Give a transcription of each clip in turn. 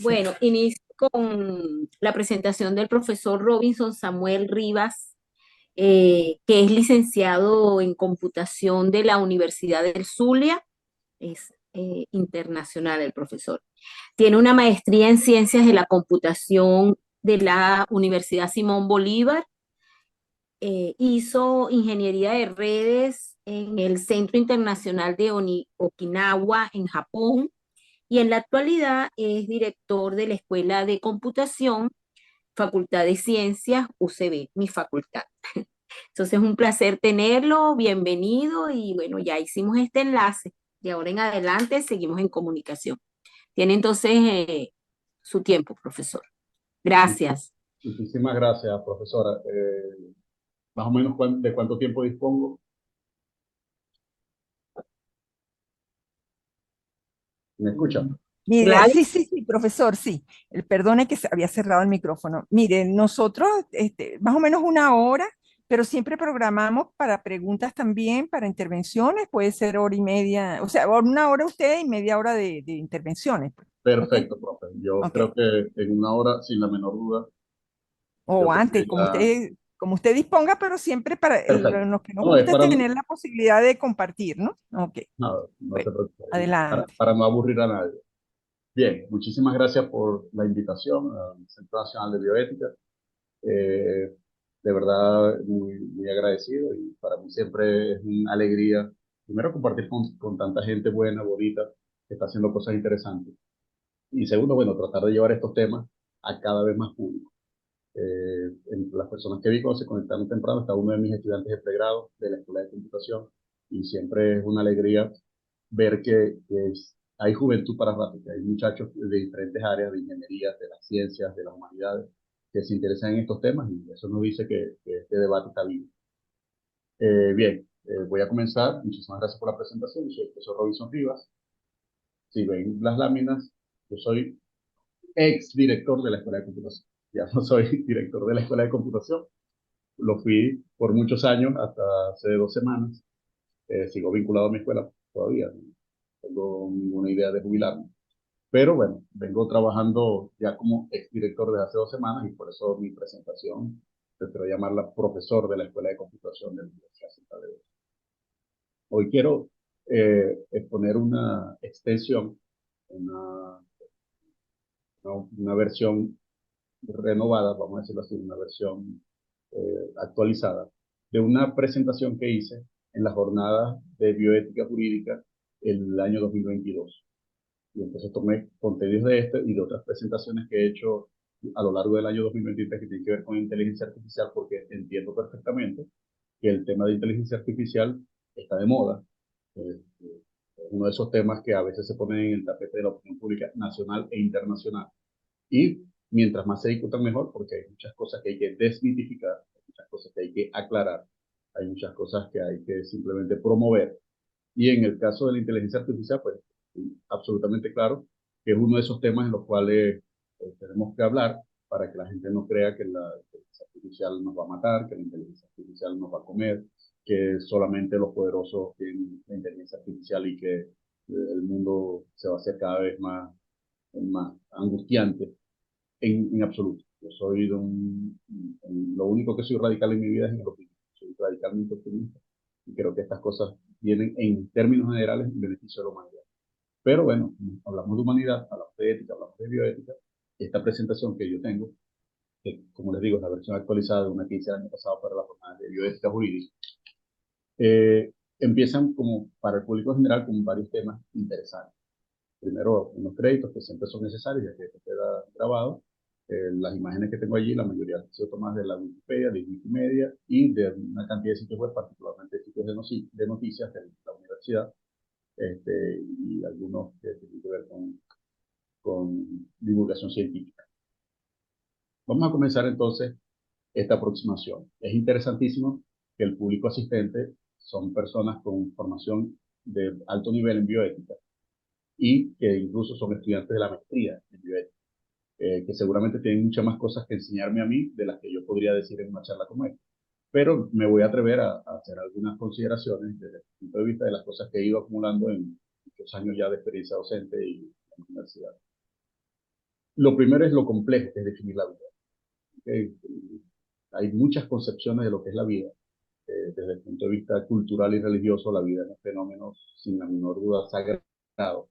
Bueno, inicio con la presentación del profesor Robinson Samuel Rivas, que es licenciado en computación de la Universidad del Zulia. Es internacional el profesor. Tiene una maestría en ciencias de la computación de la Universidad Simón Bolívar. Hizo ingeniería de redes en el Centro Internacional de Okinawa, en Japón, y en la actualidad es director de la Escuela de Computación, Facultad de Ciencias, UCB, mi facultad. Entonces es un placer tenerlo, bienvenido y bueno, ya hicimos este enlace. De ahora en adelante seguimos en comunicación. Tiene entonces su tiempo, profesor. Gracias. Muchísimas gracias, profesora. Más o menos de cuánto tiempo dispongo. ¿Me escuchan? Mire, Gladys, sí, profesor, sí. Perdone que se había cerrado el micrófono. Mire, nosotros, más o menos una hora, pero siempre programamos para preguntas también, para intervenciones, puede ser hora y media, o sea, una hora usted y media hora de intervenciones, pues. ¿Ok? Perfecto, profe. Yo Ok. creo que en una hora, sin la menor duda, yo O creo que antes, ya... como usted disponga, pero siempre para Perfecto. lo que nos No, es gusta es para... tener la posibilidad de compartir, ¿no? Ok. No, no se Bueno, preocupe. adelante. Para no aburrir a nadie. Bien, muchísimas gracias por la invitación al Centro Nacional de Bioética. De verdad, muy agradecido y para mí siempre es una alegría, primero, compartir con tanta gente buena, bonita, que está haciendo cosas interesantes. Y segundo, bueno, tratar de llevar estos temas a cada vez más público. Entre las personas que vi cuando se conectaron temprano está uno de mis estudiantes de pregrado de la Escuela de Computación y siempre es una alegría ver que hay juventud para rato, que hay muchachos de diferentes áreas, de ingeniería, de las ciencias, de las humanidades, que se interesan en estos temas y eso nos dice que este debate está vivo. Bien, voy a comenzar. Muchísimas gracias por la presentación. Yo soy el profesor Robinson Rivas. Si ven las láminas, yo soy ex director de la Escuela de Computación. Ya no soy director de la Escuela de Computación. Lo fui por muchos años, hasta hace 2 semanas. Sigo vinculado a mi escuela todavía. No tengo ninguna idea de jubilarme. Pero bueno, vengo trabajando ya como exdirector desde hace 2 semanas y por eso mi presentación, prefiero llamarla profesor de la Escuela de Computación de la Universidad Central de Venezuela. Hoy quiero exponer una extensión, una, una versión renovada, vamos a decirlo así, una versión actualizada de una presentación que hice en las jornadas de bioética jurídica el año 2022. Y entonces tomé contenidos de este y de otras presentaciones que he hecho a lo largo del año 2023 que tienen que ver con inteligencia artificial, porque entiendo perfectamente que el tema de inteligencia artificial está de moda. Es uno de esos temas que a veces se ponen en el tapete de la opinión pública nacional e internacional. Y mientras más se discutan mejor, porque hay muchas cosas que hay que desmitificar, hay muchas cosas que hay que aclarar, hay muchas cosas que hay que simplemente promover. Y en el caso de la inteligencia artificial, pues absolutamente claro que es uno de esos temas en los cuales tenemos que hablar para que la gente no crea que la inteligencia artificial nos va a matar, que la inteligencia artificial nos va a comer, que solamente los poderosos tienen la inteligencia artificial y que el mundo se va a hacer cada vez más angustiante en absoluto. Yo soy lo único que soy radical en mi vida es en el optimismo. Soy radicalmente optimista y creo que estas cosas vienen en términos generales en beneficio de la humanidad. Pero bueno, hablamos de humanidad, hablamos de ética, hablamos de bioética. Esta presentación que yo tengo, que como les digo es la versión actualizada de una que hice el año pasado para la jornada de bioética jurídica, empiezan como para el público en general con varios temas interesantes. Primero, unos créditos que siempre son necesarios, ya que esto queda grabado. Las imágenes que tengo allí, la mayoría han sido tomadas de la Wikipedia, de Wikimedia y de una cantidad de sitios web, particularmente sitios de noticias de la universidad, y algunos que tienen que ver con divulgación científica. Vamos a comenzar entonces esta aproximación. Es interesantísimo que el público asistente son personas con formación de alto nivel en bioética y que incluso son estudiantes de la maestría en bioética, que seguramente tienen muchas más cosas que enseñarme a mí de las que yo podría decir en una charla como esta. Pero me voy a atrever a hacer algunas consideraciones desde el punto de vista de las cosas que he ido acumulando en muchos años ya de experiencia docente y en la universidad. Lo primero es lo complejo, que es definir la vida. ¿Okay? Hay muchas concepciones de lo que es la vida. Desde el punto de vista cultural y religioso, la vida es un fenómeno sin la menor duda sagrado.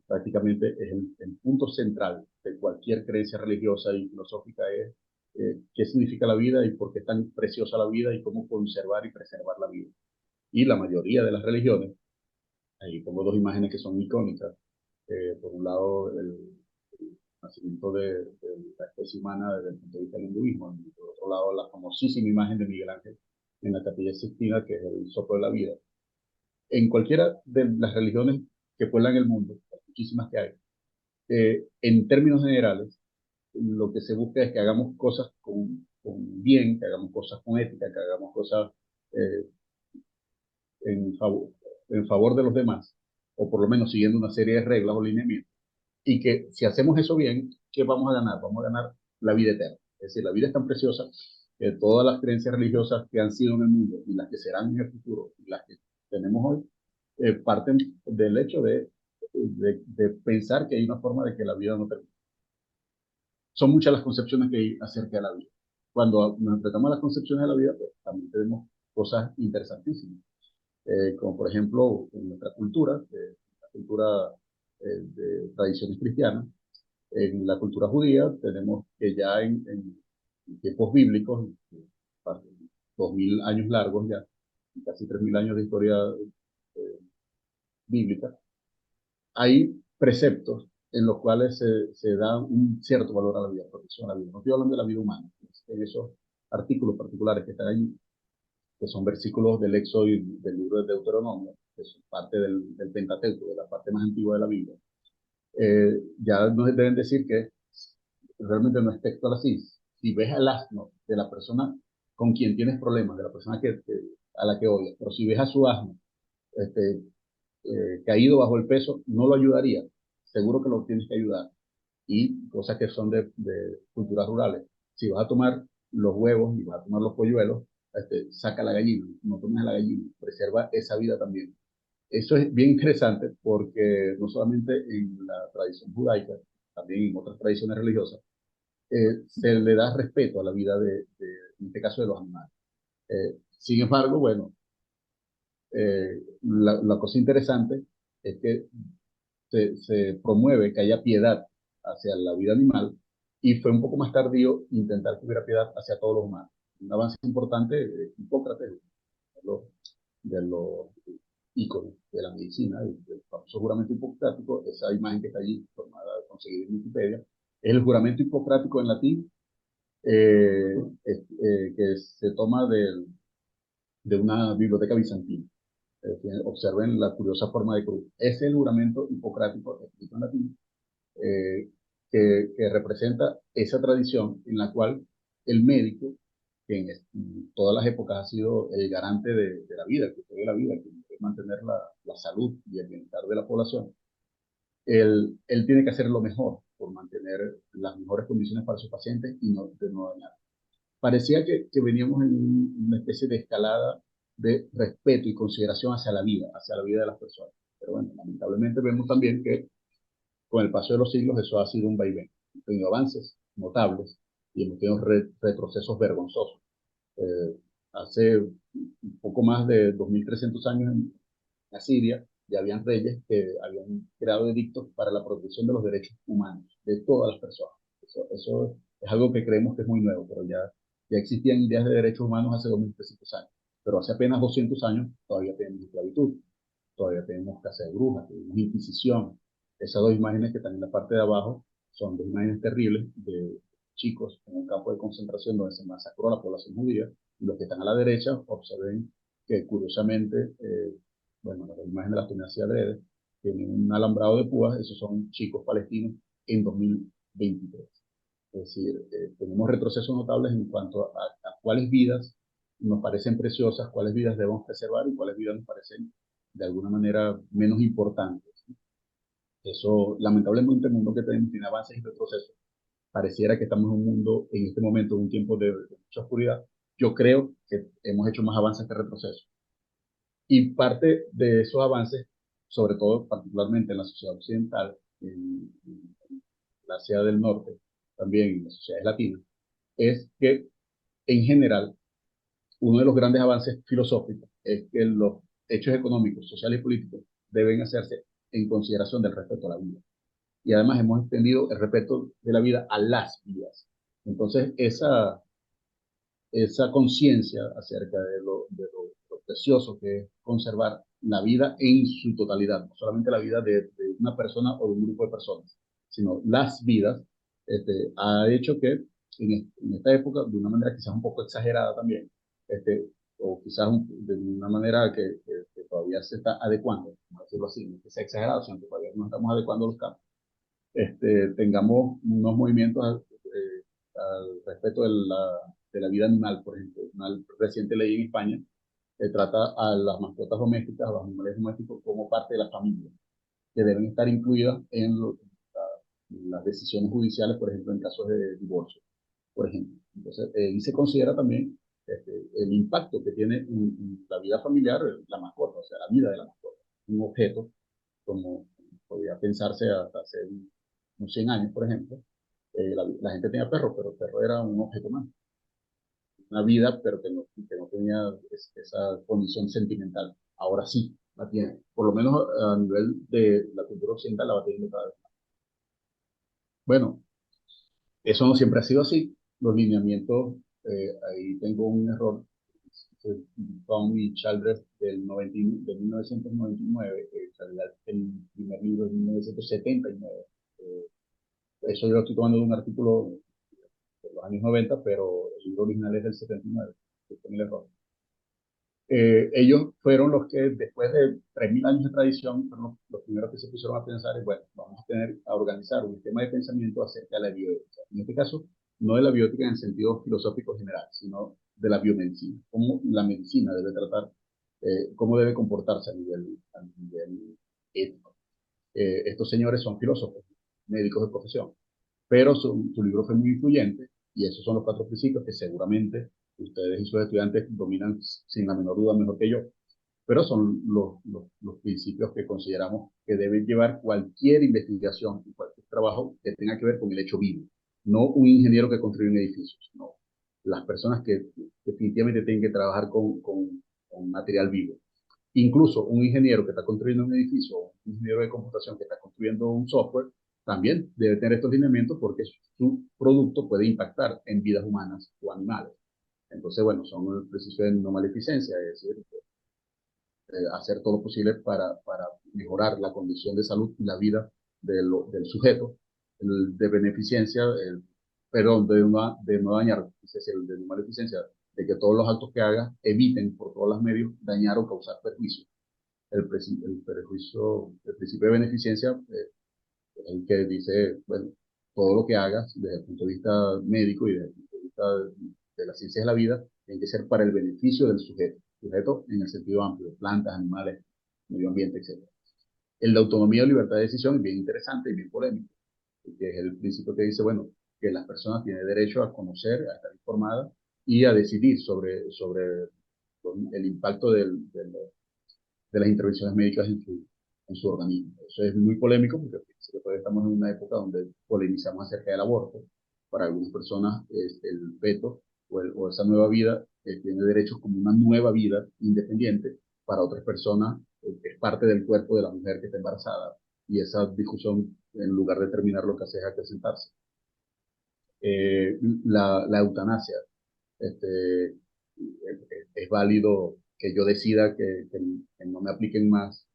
Prácticamente es el punto central de cualquier creencia religiosa y filosófica es qué significa la vida y por qué es tan preciosa la vida y cómo conservar y preservar la vida. Y la mayoría de las religiones, ahí pongo dos imágenes que son icónicas. Por un lado, el nacimiento de la especie humana desde el punto de vista del hinduismo, y por otro lado, la famosísima imagen de Miguel Ángel en la Capilla Sixtina, que es el soplo de la vida. En cualquiera de las religiones que pueblan el mundo, muchísimas que hay, en términos generales, lo que se busca es que hagamos cosas con bien, que hagamos cosas con ética, que hagamos cosas eh, en favor, en favor de los demás, o por lo menos siguiendo una serie de reglas o lineamientos, y que si hacemos eso bien, ¿qué vamos a ganar? Vamos a ganar la vida eterna. Es decir, la vida es tan preciosa que todas las creencias religiosas que han sido en el mundo y las que serán en el futuro y las que tenemos hoy, parten del hecho de pensar que hay una forma de que la vida no termine. Son muchas las concepciones que hay acerca de la vida. Cuando nos enfrentamos a las concepciones de la vida, pues también tenemos cosas interesantísimas. Como por ejemplo en nuestra cultura, la cultura de tradiciones cristianas, en la cultura judía tenemos que ya en tiempos bíblicos, 2000 años largos ya, casi 3000 años de historia eh, bíblica, hay preceptos en los cuales se da un cierto valor a la vida, protección a la vida. No estoy hablando de la vida humana, en esos artículos particulares que están ahí, que son versículos del Éxodo y del libro de Deuteronomio, que son parte del Pentateuco, de la parte más antigua de la Biblia. Ya nos deben decir que realmente no es textual así. Si ves al asno de la persona con quien tienes problemas, de la persona a la que odias, pero si ves a su asno este, caído bajo el peso, no lo ayudaría. Seguro que lo tienes que ayudar. Y cosas que son de culturas rurales. Si vas a tomar los huevos y vas a tomar los polluelos, saca la gallina, no tomes a la gallina, preserva esa vida también. Eso es bien interesante porque no solamente en la tradición judaica, también en otras tradiciones religiosas, se le da respeto a la vida en este caso, de los animales. Sin embargo, bueno, la cosa interesante es que se promueve que haya piedad hacia la vida animal y fue un poco más tardío intentar que hubiera piedad hacia todos los humanos. Un avance importante, Hipócrates, de los, de los íconos de la medicina, el famoso juramento hipocrático, esa imagen que está allí, formada, conseguida en Wikipedia, es el juramento hipocrático en latín, que se toma de una biblioteca bizantina. Observen la curiosa forma de cruz. Es el juramento hipocrático escrito en latín, eh, que representa esa tradición en la cual el médico, que en todas las épocas ha sido el garante de la vida, que de la vida, que debe mantener la salud y el bienestar de la población, él tiene que hacer lo mejor por mantener las mejores condiciones para sus pacientes y no dañar. Parecía que veníamos en una especie de escalada de respeto y consideración hacia la vida de las personas. Pero bueno, lamentablemente vemos también que con el paso de los siglos eso ha sido un vaivén. Hemos tenido avances notables y hemos tenido retrocesos vergonzosos. Eh, Hace un poco más de 2300 años en Asiria ya habían reyes que habían creado edictos para la protección de los derechos humanos de todas las personas. Eso es algo que creemos que es muy nuevo, pero ya existían ideas de derechos humanos hace 2300 años. Pero hace apenas 200 años todavía tenemos esclavitud, todavía tenemos caza de brujas, tenemos inquisición. Esas dos imágenes que están en la parte de abajo son dos imágenes terribles de chicos en un campo de concentración donde se masacró a la población judía. Y los que están a la derecha observen que curiosamente, bueno, la imagen de la tendencia adrede, tienen un alambrado de púas, esos son chicos palestinos en 2023. Es decir, tenemos retrocesos notables en cuanto a cuáles vidas nos parecen preciosas, cuáles vidas debemos preservar y cuáles vidas nos parecen de alguna manera menos importantes. Eso, lamentablemente, el mundo que tenemos tiene avances y retrocesos. Pareciera que estamos en un mundo, en este momento, en un tiempo de mucha oscuridad. Yo creo que hemos hecho más avances que retrocesos. Y parte de esos avances, sobre todo particularmente en la sociedad occidental, en la Asia del Norte, también en las sociedades latinas, es que en general uno de los grandes avances filosóficos es que los hechos económicos, sociales y políticos deben hacerse en consideración del respeto a la vida. Y además hemos extendido el respeto de la vida a las vidas. Entonces, esa conciencia acerca lo precioso que es conservar la vida en su totalidad, no solamente la vida de una persona o de un grupo de personas, sino las vidas, ha hecho que en esta época, de una manera quizás un poco exagerada también, o quizás de una manera que todavía se está adecuando, vamos a decirlo así, no es que sea exagerado, sino que todavía no estamos adecuando los cambios, tengamos unos movimientos al respecto de la vida animal, por ejemplo. Una reciente ley en España trata a las mascotas domésticas, a los animales domésticos, como parte de la familia, que deben estar incluidas en las decisiones judiciales, por ejemplo, en casos de divorcio, por ejemplo. Entonces, y se considera también el impacto que tiene en la vida familiar la mascota, o sea, la vida de la mascota, un objeto, como podría pensarse hasta hace unos 100 años, por ejemplo. La gente tenía perros, pero el perro era un objeto más, una vida, pero que no tenía esa condición sentimental. Ahora sí la tiene, por lo menos a nivel de la cultura occidental la va teniendo cada vez más. Bueno, eso no siempre ha sido así. Los lineamientos, ahí tengo un error. Baum y Childress de 1999, el primer libro de 1979. Eh, Eso yo lo estoy tomando de un artículo de los años 90, pero el libro original es del 79. Este es el error. Ellos fueron los que, después de 3.000 años de tradición, fueron los primeros que se pusieron a pensar, y bueno, vamos a organizar un sistema de pensamiento acerca de la bioética. En este caso, no de la bioética en el sentido filosófico general, sino de la biomedicina, cómo la medicina debe tratar, cómo debe comportarse a nivel ético. Estos señores son filósofos, médicos de profesión, pero su libro fue muy influyente y esos son los 4 principios que seguramente ustedes y sus estudiantes dominan sin la menor duda mejor que yo, pero son los principios que consideramos que deben llevar cualquier investigación y cualquier trabajo que tenga que ver con el hecho vivo, no un ingeniero que construye un edificio, sino las personas que definitivamente tienen que trabajar con material vivo. Incluso un ingeniero que está construyendo un edificio, o un ingeniero de computación que está construyendo un software, también debe tener estos lineamientos porque su producto puede impactar en vidas humanas o animales. Entonces, bueno, son el principio de no maleficencia, es decir, hacer todo lo posible para mejorar la condición de salud y la vida del sujeto, el de beneficencia, perdón, de no dañar, es decir, el de no maleficencia, de que todos los actos que haga eviten por todos los medios dañar o causar perjuicio. El principio de beneficencia es el que dice, bueno, todo lo que hagas desde el punto de vista médico y desde el punto de vista de la ciencia de la vida, tiene que ser para el beneficio del sujeto en el sentido amplio, plantas, animales, medio ambiente, etc. El de autonomía o libertad de decisión es bien interesante y bien polémico, que es el principio que dice, bueno, que las personas tienen derecho a conocer, a estar informadas y a decidir sobre el impacto de las intervenciones médicas en su organismo. Eso es muy polémico porque todavía estamos en una época donde polemizamos acerca del aborto. Para algunas personas, el feto o esa nueva vida tiene derechos como una nueva vida independiente. Para otras personas, es parte del cuerpo de la mujer que está embarazada. Y esa discusión, en lugar de terminar, lo que hace es acrecentarse. La eutanasia. Este, es válido que yo decida que no me apliquen más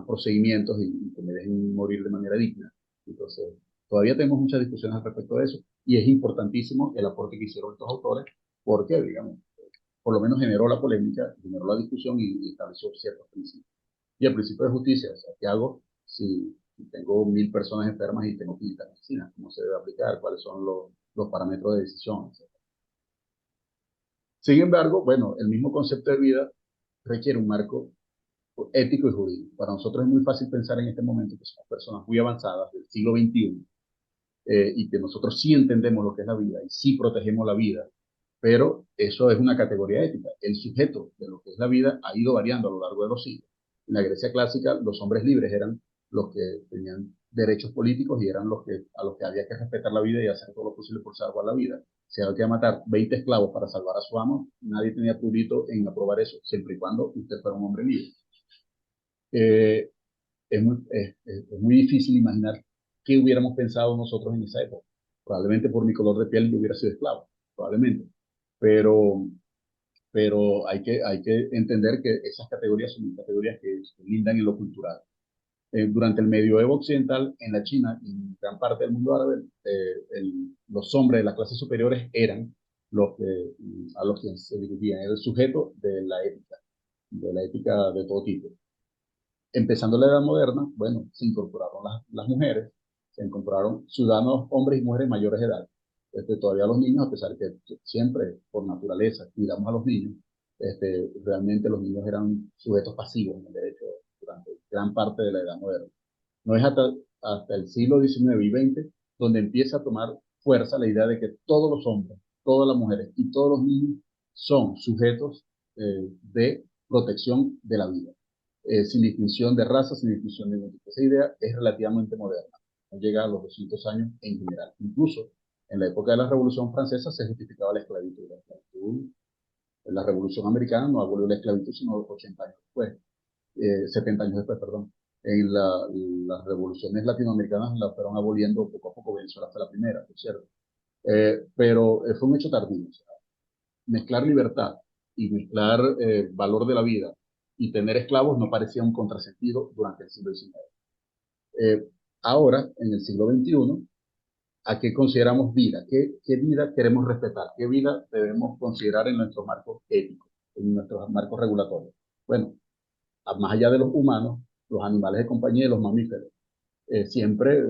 procedimientos y que me dejen morir de manera digna. Entonces, todavía tenemos muchas discusiones al respecto de eso y es importantísimo el aporte que hicieron estos autores porque, digamos, por lo menos generó la polémica, generó la discusión y estableció ciertos principios. Y el principio de justicia, o sea, ¿qué hago si tengo 1.000 personas enfermas y tengo que quitar medicina? ¿Cómo se debe aplicar? ¿Cuáles son los parámetros de decisión? Etcétera. Sin embargo, bueno, el mismo concepto de vida requiere un marco ético y jurídico. Para nosotros es muy fácil pensar en este momento que somos personas muy avanzadas del siglo XXI y que nosotros sí entendemos lo que es la vida y sí protegemos la vida, pero eso es una categoría ética. El sujeto de lo que es la vida ha ido variando a lo largo de los siglos. En la Grecia clásica, los hombres libres eran los que tenían derechos políticos y eran a los que había que respetar la vida y hacer todo lo posible por salvar la vida. Si había que matar 20 esclavos para salvar a su amo, nadie tenía prurito en aprobar eso, siempre y cuando usted fuera un hombre libre. Eh, es muy difícil imaginar qué hubiéramos pensado nosotros en esa época. Probablemente por mi color de piel yo hubiera sido esclavo, probablemente. Pero, pero hay que entender que esas categorías son categorías que lindan en lo cultural. Durante el medioevo occidental, en la China y en gran parte del mundo árabe, los hombres de las clases superiores eran a los que se dirigían, era el sujeto de la ética de todo tipo. Empezando la Edad Moderna, bueno, se incorporaron las mujeres, se incorporaron ciudadanos, hombres y mujeres mayores de edad. Todavía los niños, a pesar de que siempre por naturaleza cuidamos a los niños, realmente los niños eran sujetos pasivos en el derecho durante gran parte de la Edad Moderna. No es hasta el siglo XIX y XX donde empieza a tomar fuerza la idea de que todos los hombres, todas las mujeres y todos los niños son sujetos de protección de la vida, sin distinción de raza, sin distinción de identidad. Esa idea es relativamente moderna, no llega a los 200 años en general. Incluso en la época de la Revolución Francesa se justificaba la esclavitud. La Revolución Americana no abolió la esclavitud sino 80 años después. 70 años después, perdón. Las revoluciones latinoamericanas las fueron aboliendo poco a poco. Venezuela fue la primera, por cierto. Pero fue un hecho tardío. O sea, mezclar libertad y mezclar valor de la vida y tener esclavos no parecía un contrasentido durante el siglo XIX. Ahora, en el siglo XXI, ¿a qué consideramos vida? ¿Qué vida queremos respetar? ¿Qué vida debemos considerar en nuestros marcos éticos, en nuestros marcos regulatorios? Bueno, más allá de los humanos, los animales de compañía y los mamíferos. Siempre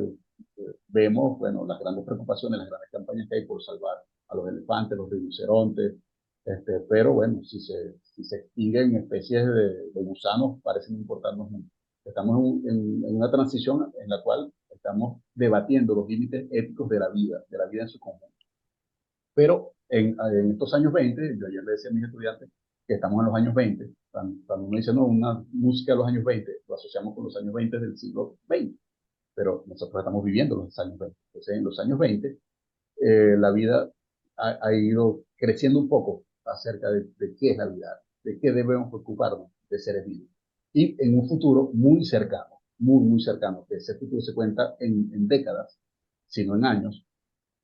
vemos, bueno, las grandes preocupaciones, las grandes campañas que hay por salvar a los elefantes, los rinocerontes, pero bueno, si se extinguen especies de gusanos, parece no importarnos mucho. Estamos en una transición en la cual estamos debatiendo los límites éticos de la vida en su conjunto. Pero en estos años 20, yo ayer le decía a mis estudiantes que estamos en los años 20, cuando uno dice, no, una música de los años 20, lo asociamos con los años 20 del siglo XX, pero nosotros estamos viviendo los años 20. Entonces, en los años 20, la vida ha ido creciendo un poco acerca de qué es la vida, de qué debemos preocuparnos de seres vivos. Y en un futuro muy cercano, muy cercano, que ese futuro se cuenta en décadas, sino en años,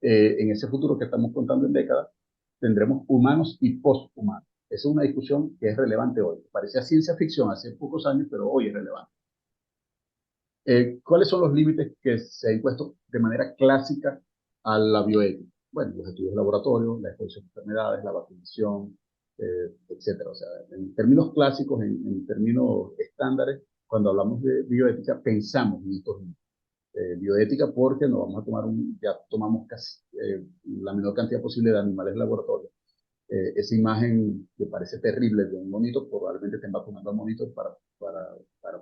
en ese futuro que estamos contando en décadas, tendremos humanos y posthumanos. Esa es una discusión que es relevante hoy. Parecía ciencia ficción hace pocos años, pero hoy es relevante. ¿Cuáles son los límites que se han impuesto de manera clásica a la bioética? Bueno, los estudios de laboratorio, la exposición de enfermedades, la vacunación, etcétera. O sea, en términos clásicos, en términos estándares, cuando hablamos de bioética, pensamos en estos límites. Bioética porque nos vamos a tomar ya tomamos casi la menor cantidad posible de animales de laboratorio. Esa imagen que parece terrible de un monito, probablemente estén vacunando al monito para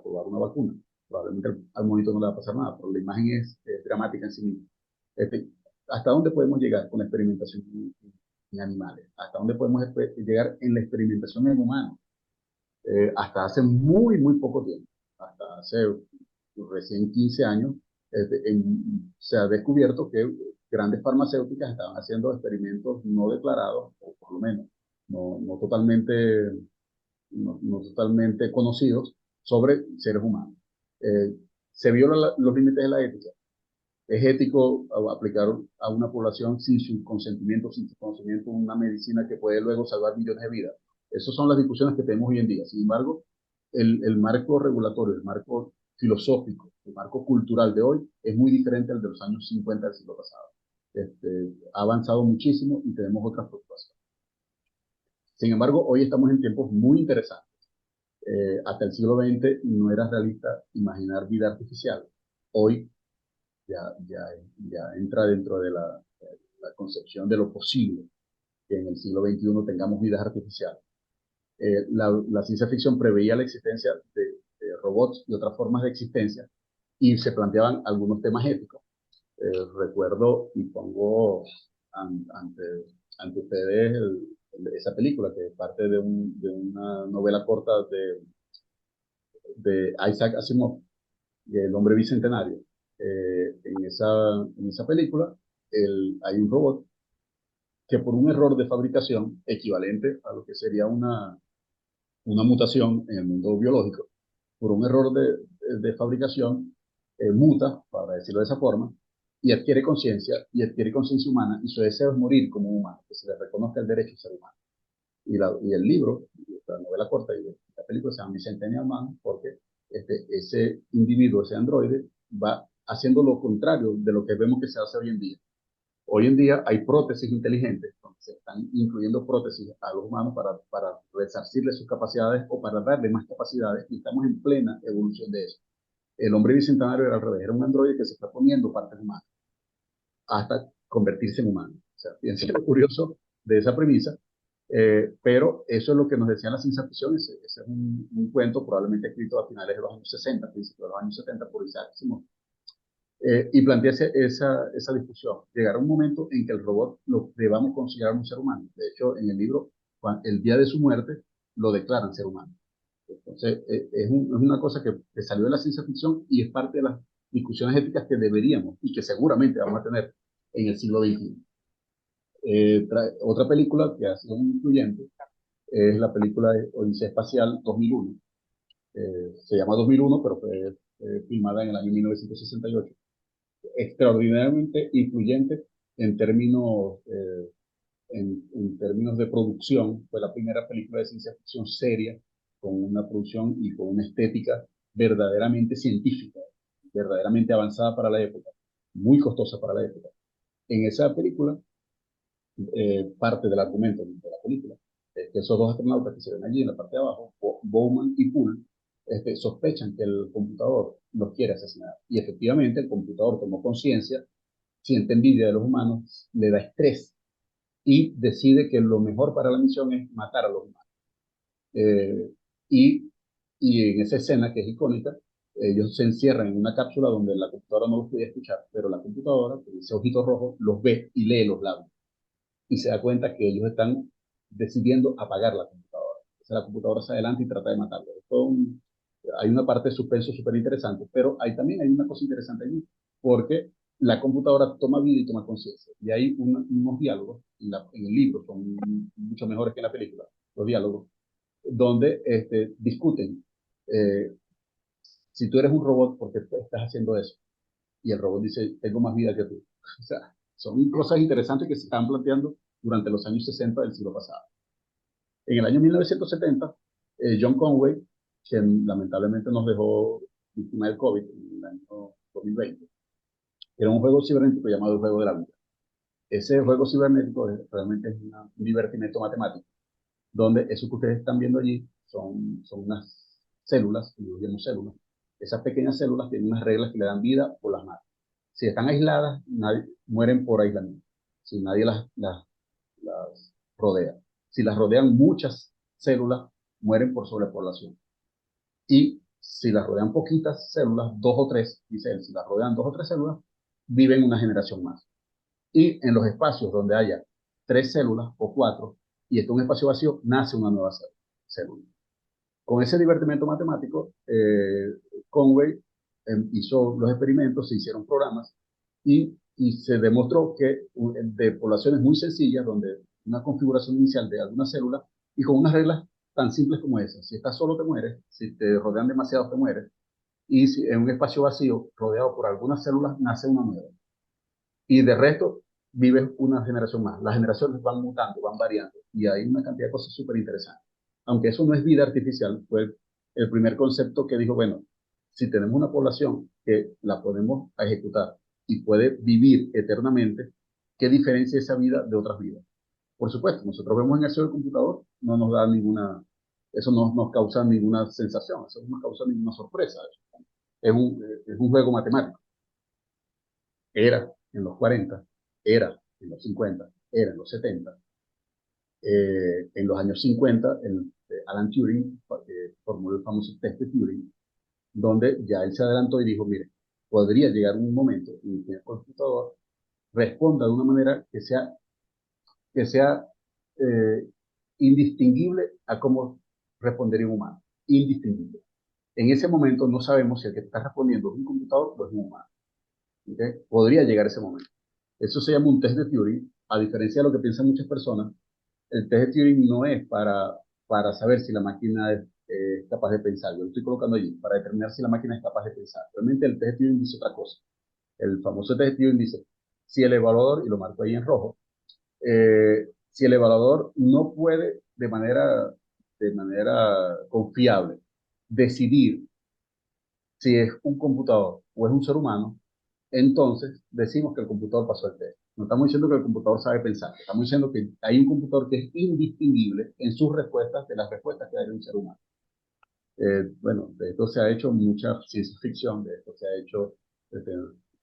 probar una vacuna. Probablemente al monito no le va a pasar nada, pero la imagen es dramática en sí misma. Este, ¿Hasta dónde podemos llegar con la experimentación en animales? ¿Hasta dónde podemos llegar en la experimentación en humanos? Hasta hace muy poco tiempo, hasta hace recién 15 años, se ha descubierto que grandes farmacéuticas estaban haciendo experimentos no declarados, o por lo menos no totalmente, no totalmente conocidos, sobre seres humanos. Se violan los límites de la ética. ¿Es ético aplicar a una población sin su consentimiento, sin su conocimiento, una medicina que puede luego salvar millones de vidas? Esas son las discusiones que tenemos hoy en día. Sin embargo, el marco regulatorio, el marco filosófico, el marco cultural de hoy es muy diferente al de los años 50 del siglo pasado. Ha avanzado muchísimo y tenemos otras preocupaciones. Sin embargo, hoy estamos en tiempos muy interesantes. Hasta el siglo XX no era realista imaginar vida artificial. Hoy ya entra dentro de la concepción de lo posible que en el siglo XXI tengamos vidas artificiales. La ciencia ficción preveía la existencia de robots y otras formas de existencia y se planteaban algunos temas éticos. Recuerdo y pongo ante ustedes esa película que es parte de una novela corta de Isaac Asimov, El hombre bicentenario. En esa película hay un robot que por un error de fabricación equivalente a lo que sería una mutación en el mundo biológico, por un error de fabricación, muta, para decirlo de esa forma, y adquiere conciencia humana, y su deseo es morir como un humano, que se le reconozca el derecho a ser humano. Y el libro, la novela corta y la película se llama Bicentennial Man, porque ese individuo, ese androide, va haciendo lo contrario de lo que vemos que se hace hoy en día. Hoy en día hay prótesis inteligentes, donde se están incluyendo prótesis a los humanos para resarcirle sus capacidades o para darle más capacidades, y estamos en plena evolución de eso. El hombre bicentenario era al revés, era un androide que se está poniendo partes humanas hasta convertirse en humano. O sea, fíjense lo curioso de esa premisa, pero eso es lo que nos decían la ciencia ficción. Ese es un cuento probablemente escrito a finales de los años 60, principios de los años 70 por Isaac Asimov, y plantea esa discusión. Llegará un momento en que el robot lo debamos considerar un ser humano. De hecho, en el libro, el día de su muerte, lo declaran ser humano. Entonces, es una cosa que salió de la ciencia ficción y es parte de las discusiones éticas que deberíamos y que seguramente vamos a tener en el siglo XXI. Otra película que ha sido muy influyente es la película de Odisea Espacial 2001. Se llama 2001, pero fue filmada en el año 1968. Extraordinariamente influyente en términos, en términos de producción. Fue la primera película de ciencia ficción seria, con una producción y con una estética verdaderamente científica, verdaderamente avanzada para la época, muy costosa para la época. En esa película, parte del argumento de la película es que esos dos astronautas que se ven allí en la parte de abajo, Bowman y Poole, sospechan que el computador los quiere asesinar. Y efectivamente el computador tomó conciencia, siente envidia de los humanos, le da estrés y decide que lo mejor para la misión es matar a los humanos. Eh, y, y en esa escena que es icónica, ellos se encierran en una cápsula donde la computadora no los podía escuchar, pero la computadora, con ese ojito rojo, los ve y lee los labios. Y se da cuenta que ellos están decidiendo apagar la computadora. Entonces la computadora se adelanta y trata de matarlo. Hay una parte de suspenso súper interesante, pero también hay una cosa interesante allí, porque la computadora toma vida y toma conciencia. Y hay unos diálogos en el libro, son mucho mejores que en la película, los diálogos, donde discuten, eh, si tú eres un robot, ¿por qué estás haciendo eso? Y el robot dice, tengo más vida que tú. O sea, son cosas interesantes que se están planteando durante los años 60 del siglo pasado. En el año 1970, John Conway, que lamentablemente nos dejó víctima del COVID en el año 2020, era un juego cibernético llamado el Juego de la Vida. Ese juego cibernético realmente es un divertimento matemático, donde eso que ustedes están viendo allí son unas células, y lo llamamos células. Esas pequeñas células tienen unas reglas que le dan vida por las matas. Si están aisladas, mueren por aislamiento, si nadie las rodea. Si las rodean muchas células, mueren por sobrepoblación. Y si las rodean poquitas células, dos o tres, dice él, si las rodean dos o tres células, viven una generación más. Y en los espacios donde haya tres células o cuatro, y está un espacio vacío, nace una nueva célula. Con ese divertimento matemático, Conway hizo los experimentos, se hicieron programas y se demostró que de poblaciones muy sencillas, donde una configuración inicial de algunas células y con unas reglas tan simples como esas, si estás solo te mueres, si te rodean demasiados te mueres, y si en un espacio vacío rodeado por algunas células nace una nueva. Y de resto viven una generación más. Las generaciones van mutando, van variando y hay una cantidad de cosas súper interesantes. Aunque eso no es vida artificial, fue el primer concepto que dijo, bueno, si tenemos una población que la podemos ejecutar y puede vivir eternamente, ¿qué diferencia esa vida de otras vidas? Por supuesto, nosotros vemos en eso del computador, no nos da ninguna, eso no nos causa ninguna sensación, eso no nos causa ninguna sorpresa. Es un juego matemático. Era en los 40, era en los 50, era en los 70. En los años 50, Alan Turing formuló el famoso test de Turing, donde ya él se adelantó y dijo, mire, podría llegar un momento en que el computador responda de una manera que sea eh, indistinguible a cómo respondería un humano. Indistinguible. En ese momento no sabemos si el que está respondiendo es un computador o es un humano. ¿Ok? Podría llegar ese momento. Eso se llama un test de Turing. A diferencia de lo que piensan muchas personas, el test de Turing no es para saber si la máquina es capaz de pensar. Yo lo estoy colocando allí para determinar si la máquina es capaz de pensar. Realmente el test de Turing dice otra cosa. El famoso test de Turing dice, si el evaluador, y lo marco ahí en rojo, si el evaluador no puede de manera confiable decidir si es un computador o es un ser humano, entonces decimos que el computador pasó el test. No estamos diciendo que el computador sabe pensar, estamos diciendo que hay un computador que es indistinguible en sus respuestas de las respuestas que da un ser humano. Bueno, de esto se ha hecho mucha ciencia ficción, de esto se ha hecho este,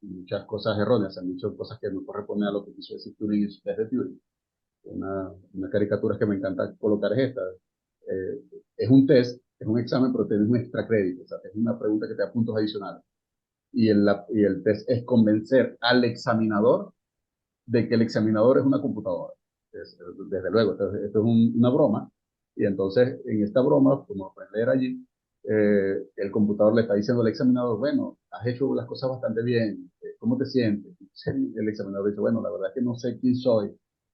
muchas cosas erróneas, se han dicho cosas que no corresponden a lo que quiso decir Turing en su test de Turing. Una caricatura que me encanta colocar es esta. Es un test, es un examen, pero tiene un extra crédito, o sea, es una pregunta que te da puntos adicionales. Y el test es convencer al examinador de que el examinador es una computadora. Desde luego, esto es una broma. Y entonces, en esta broma, como pueden leer allí, el computador le está diciendo al examinador, bueno, has hecho las cosas bastante bien, ¿cómo te sientes? El examinador dice, bueno, la verdad es que no sé quién soy.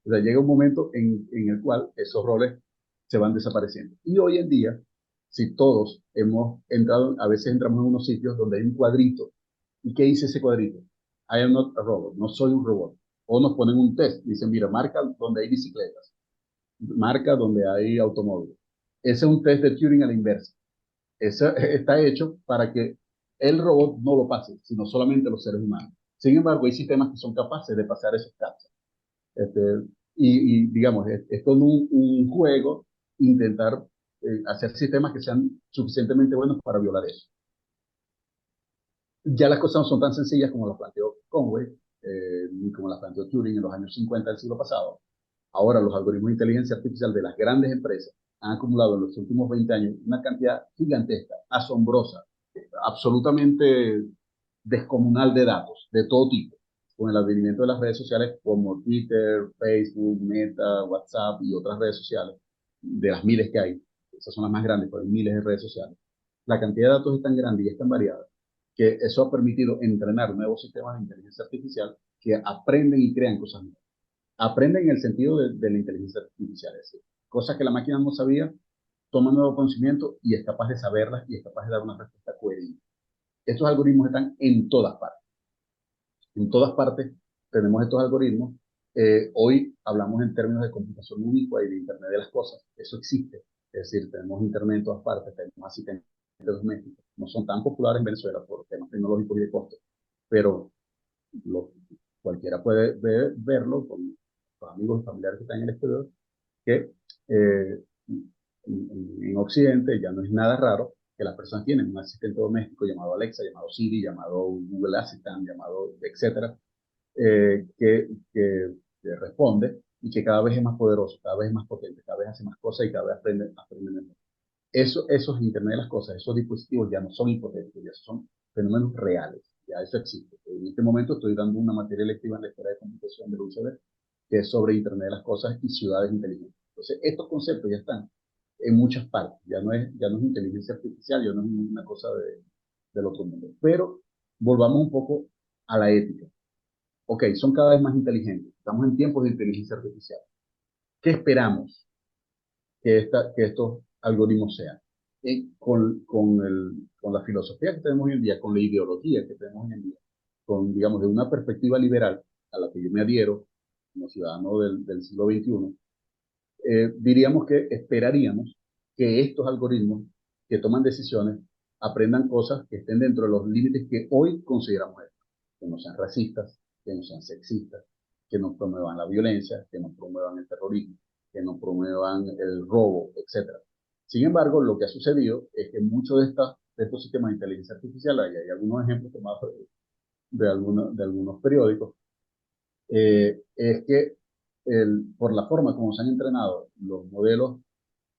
O sea, llega un momento en el cual esos roles se van desapareciendo. Y hoy en día, si todos hemos entrado, a veces entramos en unos sitios donde hay un cuadrito. ¿Y qué dice ese cuadrito? I am not a robot, no soy un robot. O nos ponen un test, dicen, mira, marca donde hay bicicletas, marca donde hay automóviles. Ese es un test de Turing a la inversa. Ese está hecho para que el robot no lo pase, sino solamente los seres humanos. Sin embargo, hay sistemas que son capaces de pasar esos captchas. Este, digamos, esto es un juego, intentar hacer sistemas que sean suficientemente buenos para violar eso. Ya las cosas no son tan sencillas como las planteó Conway, ni como las planteó Turing en los años 50 del siglo pasado. Ahora los algoritmos de inteligencia artificial de las grandes empresas han acumulado en los últimos 20 años una cantidad gigantesca, asombrosa, absolutamente descomunal de datos, de todo tipo, con el advenimiento de las redes sociales como Twitter, Facebook, Meta, WhatsApp y otras redes sociales, de las miles que hay. Esas son las más grandes, pero hay miles de redes sociales. La cantidad de datos es tan grande y es tan variada que eso ha permitido entrenar nuevos sistemas de inteligencia artificial que aprenden y crean cosas nuevas. Aprenden en el sentido de la inteligencia artificial, es decir, cosas que la máquina no sabía, toma nuevo conocimiento y es capaz de saberlas y es capaz de dar una respuesta coherente. Estos algoritmos están en todas partes. En todas partes tenemos estos algoritmos. Hoy hablamos en términos de computación única y de Internet de las cosas. Eso existe. Es decir, tenemos Internet en todas partes, tenemos asistentes domésticos. No son tan populares en Venezuela por temas tecnológicos y de costo, pero lo, cualquiera puede verlo con los amigos y familiares que están en el exterior, que en Occidente ya no es nada raro que las personas tienen un asistente doméstico llamado Alexa, llamado Siri, llamado Google Assistant, llamado etcétera, que responde y que cada vez es más poderoso, cada vez es más potente, cada vez hace más cosas y cada vez aprende mejor. Esos Internet de las cosas, esos dispositivos ya no son hipotéticos, ya son fenómenos reales, ya eso existe. En este momento estoy dando una materia electiva en la Escuela de Computación de la UCB, que es sobre Internet de las cosas y ciudades inteligentes. Entonces, estos conceptos ya están en muchas partes, ya no es inteligencia artificial, ya no es una cosa del otro mundo. Pero volvamos un poco a la ética. Ok, son cada vez más inteligentes, estamos en tiempos de inteligencia artificial. ¿Qué esperamos que estos algoritmos sean? Con la filosofía que tenemos hoy en día, con la ideología que tenemos hoy en día, con, digamos, de una perspectiva liberal a la que yo me adhiero como ciudadano del siglo XXI, diríamos que esperaríamos que estos algoritmos que toman decisiones aprendan cosas que estén dentro de los límites que hoy consideramos estos, que no sean racistas, que no sean sexistas, que no promuevan la violencia, que no promuevan el terrorismo, que no promuevan el robo, etcétera. Sin embargo, lo que ha sucedido es que muchos de estos sistemas de inteligencia artificial, hay algunos ejemplos tomados de algunos periódicos, es que por la forma como se han entrenado los modelos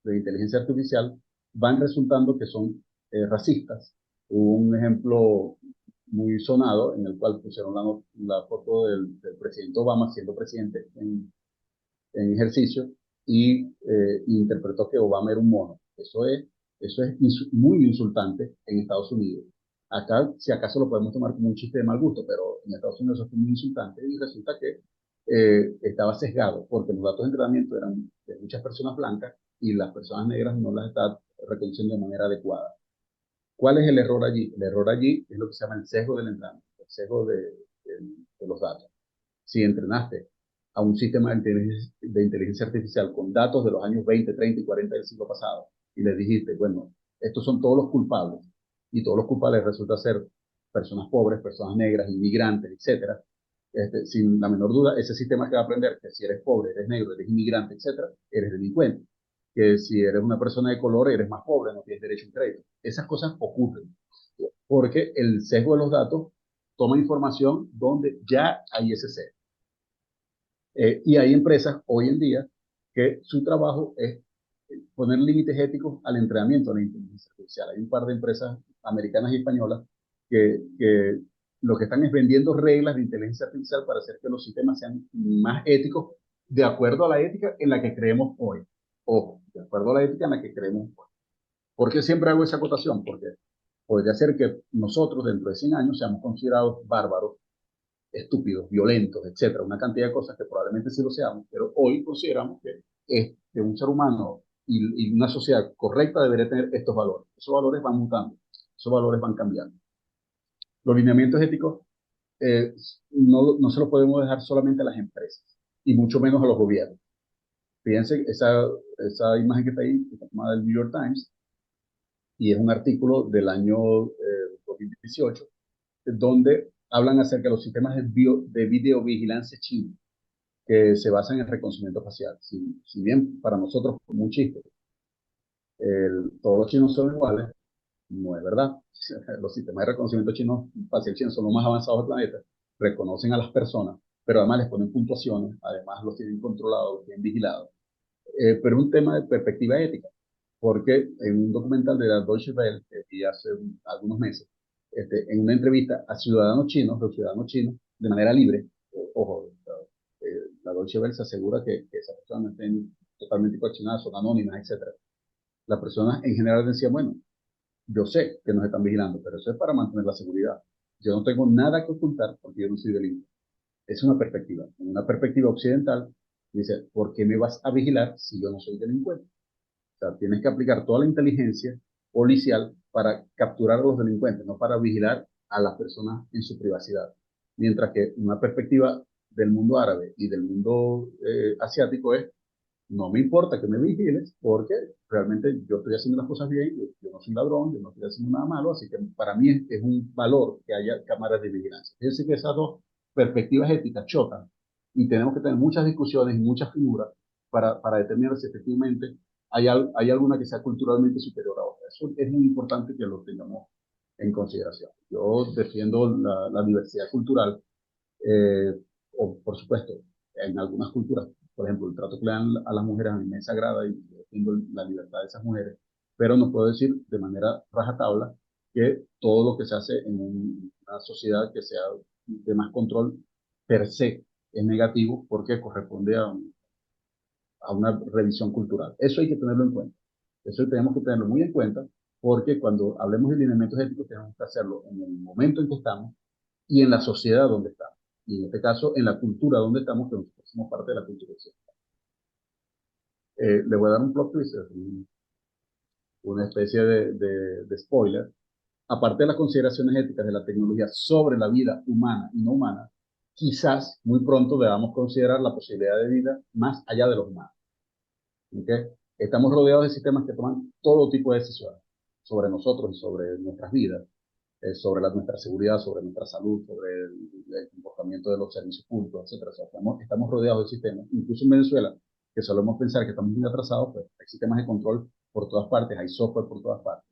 de inteligencia artificial, van resultando que son racistas. Hubo un ejemplo muy sonado en el cual pusieron la foto del presidente Obama siendo presidente en ejercicio y interpretó que Obama era un mono. Eso es muy insultante en Estados Unidos. Acá, si acaso lo podemos tomar como un chiste de mal gusto, pero en Estados Unidos eso fue muy insultante y resulta que estaba sesgado porque los datos de entrenamiento eran de muchas personas blancas y las personas negras no las estaban reconociendo de manera adecuada. ¿Cuál es el error allí? El error allí es lo que se llama el sesgo del entrenamiento, el sesgo de los datos. Si entrenaste a un sistema de inteligencia artificial con datos de los años 20, 30 y 40 del siglo pasado y le dijiste, bueno, estos son todos los culpables y todos los culpables resulta ser personas pobres, personas negras, inmigrantes, etcétera, sin la menor duda, ese sistema que va a aprender que si eres pobre, eres negro, eres inmigrante, etcétera, eres delincuente. Que si eres una persona de color, eres más pobre, no tienes derecho a un crédito. Esas cosas ocurren porque el sesgo de los datos toma información donde ya hay ese sesgo. Y hay empresas hoy en día que su trabajo es poner límites éticos al entrenamiento de la inteligencia artificial. Hay un par de empresas americanas y españolas que lo que están es vendiendo reglas de inteligencia artificial para hacer que los sistemas sean más éticos de acuerdo a la ética en la que creemos hoy. Ojo, de acuerdo a la ética en la que creemos hoy. ¿Por qué siempre hago esa acotación? Porque podría ser que nosotros dentro de 100 años seamos considerados bárbaros, estúpidos, violentos, etcétera, una cantidad de cosas que probablemente sí lo seamos, pero hoy consideramos que un ser humano y una sociedad correcta debería tener estos valores. Esos valores van mutando, esos valores van cambiando. Los lineamientos éticos no se los podemos dejar solamente a las empresas y mucho menos a los gobiernos. Fíjense, esa imagen que está ahí, que está tomada del New York Times, y es un artículo del año 2018, donde hablan acerca de los sistemas de videovigilancia chinos que se basan en el reconocimiento facial. Si bien para nosotros, como un chiste, todos los chinos son iguales, no es verdad. Los sistemas de reconocimiento facial chinos son los más avanzados del planeta, reconocen a las personas, pero además les ponen puntuaciones, además los tienen controlados, los tienen vigilados. Pero es un tema de perspectiva ética, porque en un documental de la Deutsche Welle que vi hace algunos meses, en una entrevista a ciudadanos chinos, los ciudadanos chinos, de manera libre, ojo, la Deutsche Welle se asegura que esas personas no estén totalmente coaccionadas, son anónimas, etcétera. Las personas en general decían, bueno, yo sé que nos están vigilando, pero eso es para mantener la seguridad. Yo no tengo nada que ocultar porque yo no soy delincuente. Es una perspectiva occidental, dice, ¿por qué me vas a vigilar si yo no soy delincuente? O sea, tienes que aplicar toda la inteligencia policial para capturar a los delincuentes, no para vigilar a las personas en su privacidad. Mientras que una perspectiva del mundo árabe y del mundo asiático es, no me importa que me vigiles porque realmente yo estoy haciendo las cosas bien, yo no soy ladrón, yo no estoy haciendo nada malo, así que para mí es un valor que haya cámaras de vigilancia. Es decir, que esas dos perspectivas éticas chocan y tenemos que tener muchas discusiones y muchas figuras para determinar si efectivamente hay alguna que sea culturalmente superior a otra. Eso es muy importante que lo tengamos en consideración. Yo defiendo la diversidad cultural, eh, o por supuesto, en algunas culturas, por ejemplo, el trato que le dan a las mujeres a mí me desagrada y defiendo la libertad de esas mujeres, pero no puedo decir de manera rajatabla que todo lo que se hace en una sociedad que sea de más control per se es negativo porque corresponde a una revisión cultural. Eso hay que tenerlo en cuenta. Eso tenemos que tenerlo muy en cuenta porque cuando hablemos de lineamientos éticos tenemos que hacerlo en el momento en que estamos y en la sociedad donde estamos. Y en este caso, en la cultura donde estamos, que nosotros somos parte de la cultura occidental. Le voy a dar un plot twist, una especie de spoiler. Aparte de las consideraciones éticas de la tecnología sobre la vida humana y no humana, quizás muy pronto debamos considerar la posibilidad de vida más allá de los humanos. ¿Okay? Estamos rodeados de sistemas que toman todo tipo de decisiones sobre nosotros y sobre nuestras vidas, sobre nuestra seguridad, sobre nuestra salud, sobre el comportamiento de los servicios públicos, etcétera. O sea, estamos rodeados de sistemas. Incluso en Venezuela, que solemos pensar que estamos muy atrasados, pues hay sistemas de control por todas partes, hay software por todas partes.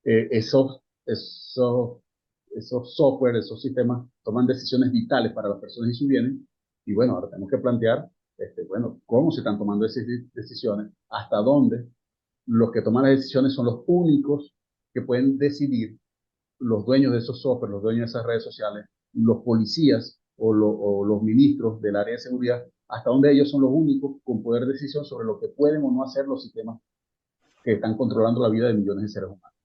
Esos software, esos sistemas toman decisiones vitales para las personas y su bienes. Y bueno, ahora tenemos que plantear, bueno, cómo se están tomando esas decisiones, hasta dónde los que toman las decisiones son los únicos que pueden decidir, los dueños de esos software, los dueños de esas redes sociales, los policías o los ministros del área de seguridad, hasta donde ellos son los únicos con poder de decisión sobre lo que pueden o no hacer los sistemas que están controlando la vida de millones de seres humanos.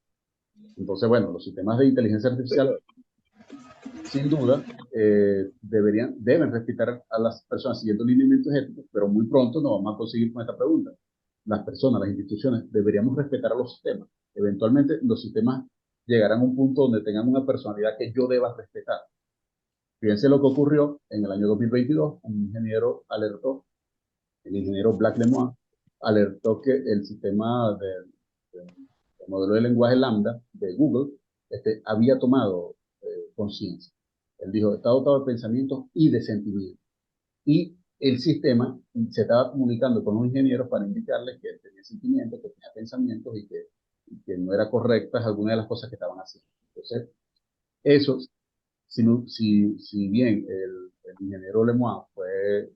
Entonces, bueno, los sistemas de inteligencia artificial, sin duda, deben respetar a las personas siguiendo lineamientos éticos, pero muy pronto nos vamos a conseguir con esta pregunta. Las personas, las instituciones, deberíamos respetar a los sistemas. Eventualmente, los sistemas llegarán a un punto donde tengan una personalidad que yo deba respetar. Fíjense lo que ocurrió en el año 2022. Un ingeniero alertó, el ingeniero Black Lemoine, alertó que el sistema de modelo de lenguaje Lambda de Google había tomado conciencia. Él dijo, está dotado de pensamientos y de sentimientos. Y el sistema se estaba comunicando con los ingenieros para indicarles que tenía sentimientos, que tenía pensamientos y que no era correctas algunas de las cosas que estaban haciendo. Entonces, eso, si bien el ingeniero Lemoine fue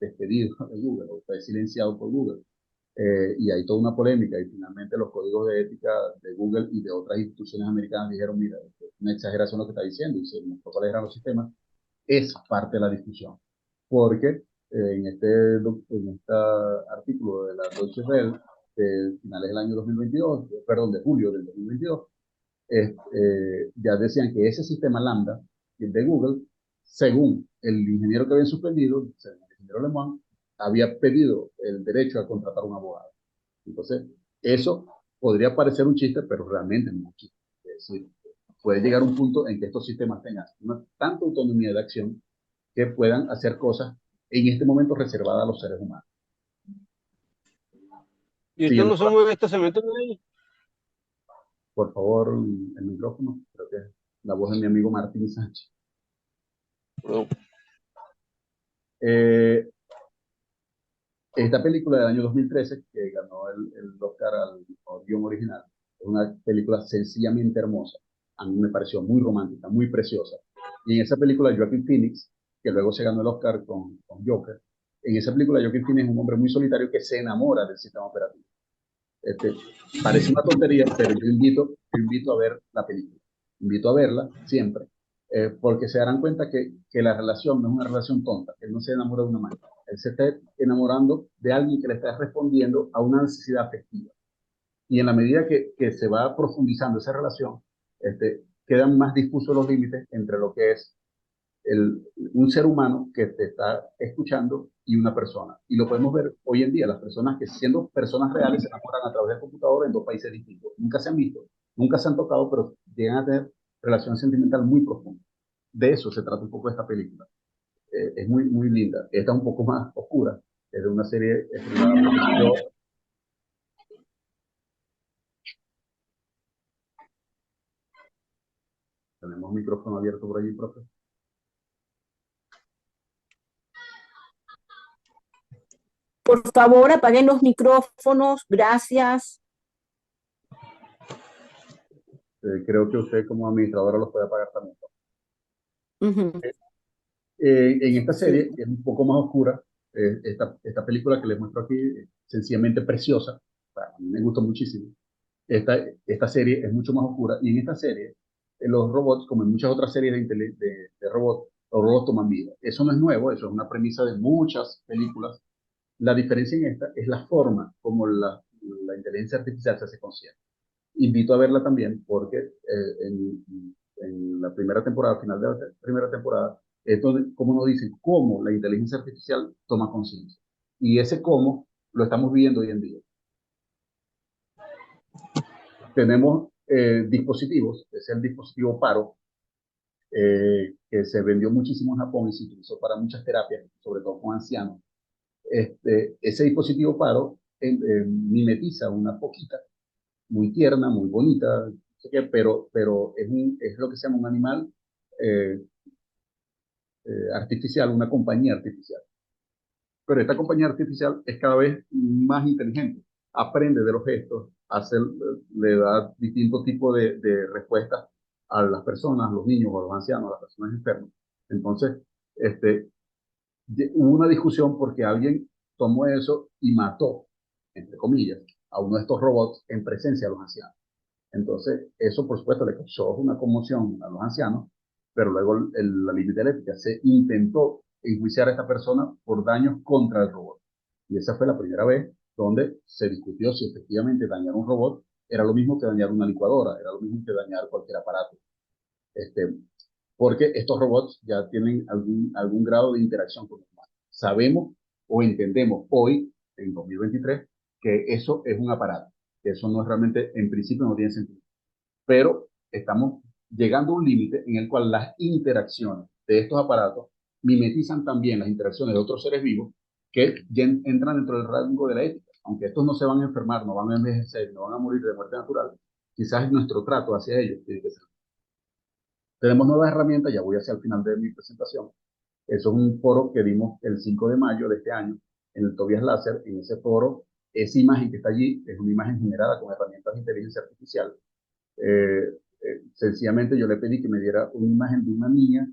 despedido de Google, o fue silenciado por Google, y hay toda una polémica, y finalmente los códigos de ética de Google y de otras instituciones americanas dijeron, mira, es una exageración lo que está diciendo, y se mostró cuáles eran los sistemas, es parte de la discusión, porque en este artículo de la Deutsche Welle, de finales del año 2022, perdón, de julio del 2022, ya decían que ese sistema Lambda de Google, según el ingeniero que habían suspendido, según el ingeniero Lemoine, había pedido el derecho a contratar un abogado. Entonces, eso podría parecer un chiste, pero realmente no es un chiste. Es decir, puede llegar un punto en que estos sistemas tengan una tanta autonomía de acción que puedan hacer cosas en este momento reservadas a los seres humanos. ¿Y ustedes Siguiendo, no son estos cementos de ahí? por favor, el micrófono. Creo que es la voz de mi amigo Martín Sánchez. Perdón. Esta película del año 2013, que ganó el Oscar al guión original, es una película sencillamente hermosa. A mí me pareció muy romántica, muy preciosa. Y en esa película, Joaquin Phoenix, que luego se ganó el Oscar con Joker, en esa película Joaquin Phoenix es un hombre muy solitario que se enamora del sistema operativo. Parece una tontería, pero yo invito a ver la película. Invito a verla siempre, porque se darán cuenta que la relación no es una relación tonta, que él no se enamora de una máquina. Él se está enamorando de alguien que le está respondiendo a una necesidad afectiva. Y en la medida que se va profundizando esa relación, quedan más difusos los límites entre lo que es un ser humano que te está escuchando y una persona. Y lo podemos ver hoy en día, las personas que siendo personas reales se enamoran a través del computador en dos países distintos. Nunca se han visto, nunca se han tocado, pero llegan a tener relación sentimental muy profunda. De eso se trata un poco esta película. Es muy, muy linda. Esta es un poco más oscura. Es de una serie estrenada por HBO. Tenemos micrófono abierto por allí, profe. Por favor, apaguen los micrófonos. Gracias. Creo que usted como administradora los puede apagar también. Ujú. En esta Sí. serie es un poco más oscura. Esta película que les muestro aquí es sencillamente preciosa. A mí me gustó muchísimo. Esta serie es mucho más oscura. Y en esta serie, los robots, como en muchas otras series de robots, los robots toman vida. Eso no es nuevo, eso es una premisa de muchas películas. La diferencia en esta es la forma como la inteligencia artificial se hace consciente. Invito a verla también porque en la primera temporada, final de la primera temporada, es donde, como nos dicen, cómo la inteligencia artificial toma conciencia. Y ese cómo lo estamos viendo hoy en día. Tenemos dispositivos, es el dispositivo Paro, que se vendió muchísimo en Japón y se utilizó para muchas terapias, sobre todo con ancianos. Ese dispositivo Paro mimetiza una foquita muy tierna, muy bonita, no sé qué, pero es lo que se llama un animal eh, artificial, una compañía artificial. Pero esta compañía artificial es cada vez más inteligente, aprende de los gestos, le da distintos tipos de respuestas a las personas, a los niños, a los ancianos, a las personas enfermas. Entonces, hubo una discusión porque alguien tomó eso y mató, entre comillas, a uno de estos robots en presencia de los ancianos. Entonces, eso por supuesto le causó una conmoción a los ancianos, pero luego la límite eléctrica se intentó enjuiciar a esta persona por daños contra el robot. Y esa fue la primera vez donde se discutió si efectivamente dañar un robot era lo mismo que dañar una licuadora, era lo mismo que dañar cualquier aparato. Porque estos robots ya tienen algún grado de interacción con los humanos. Sabemos o entendemos hoy, en 2023, que eso es un aparato, que eso no es realmente, en principio no tiene sentido. Pero estamos llegando a un límite en el cual las interacciones de estos aparatos mimetizan también las interacciones de otros seres vivos que ya entran dentro del rango de la ética. Aunque estos no se van a enfermar, no van a envejecer, no van a morir de muerte natural, quizás nuestro trato hacia ellos tiene que ser. Tenemos nuevas herramientas, ya voy hacia el final de mi presentación. Eso es un foro que dimos el 5 de mayo de este año en el Tobias Láser. En ese foro, esa imagen que está allí es una imagen generada con herramientas de inteligencia artificial. Sencillamente yo le pedí que me diera una imagen de una niña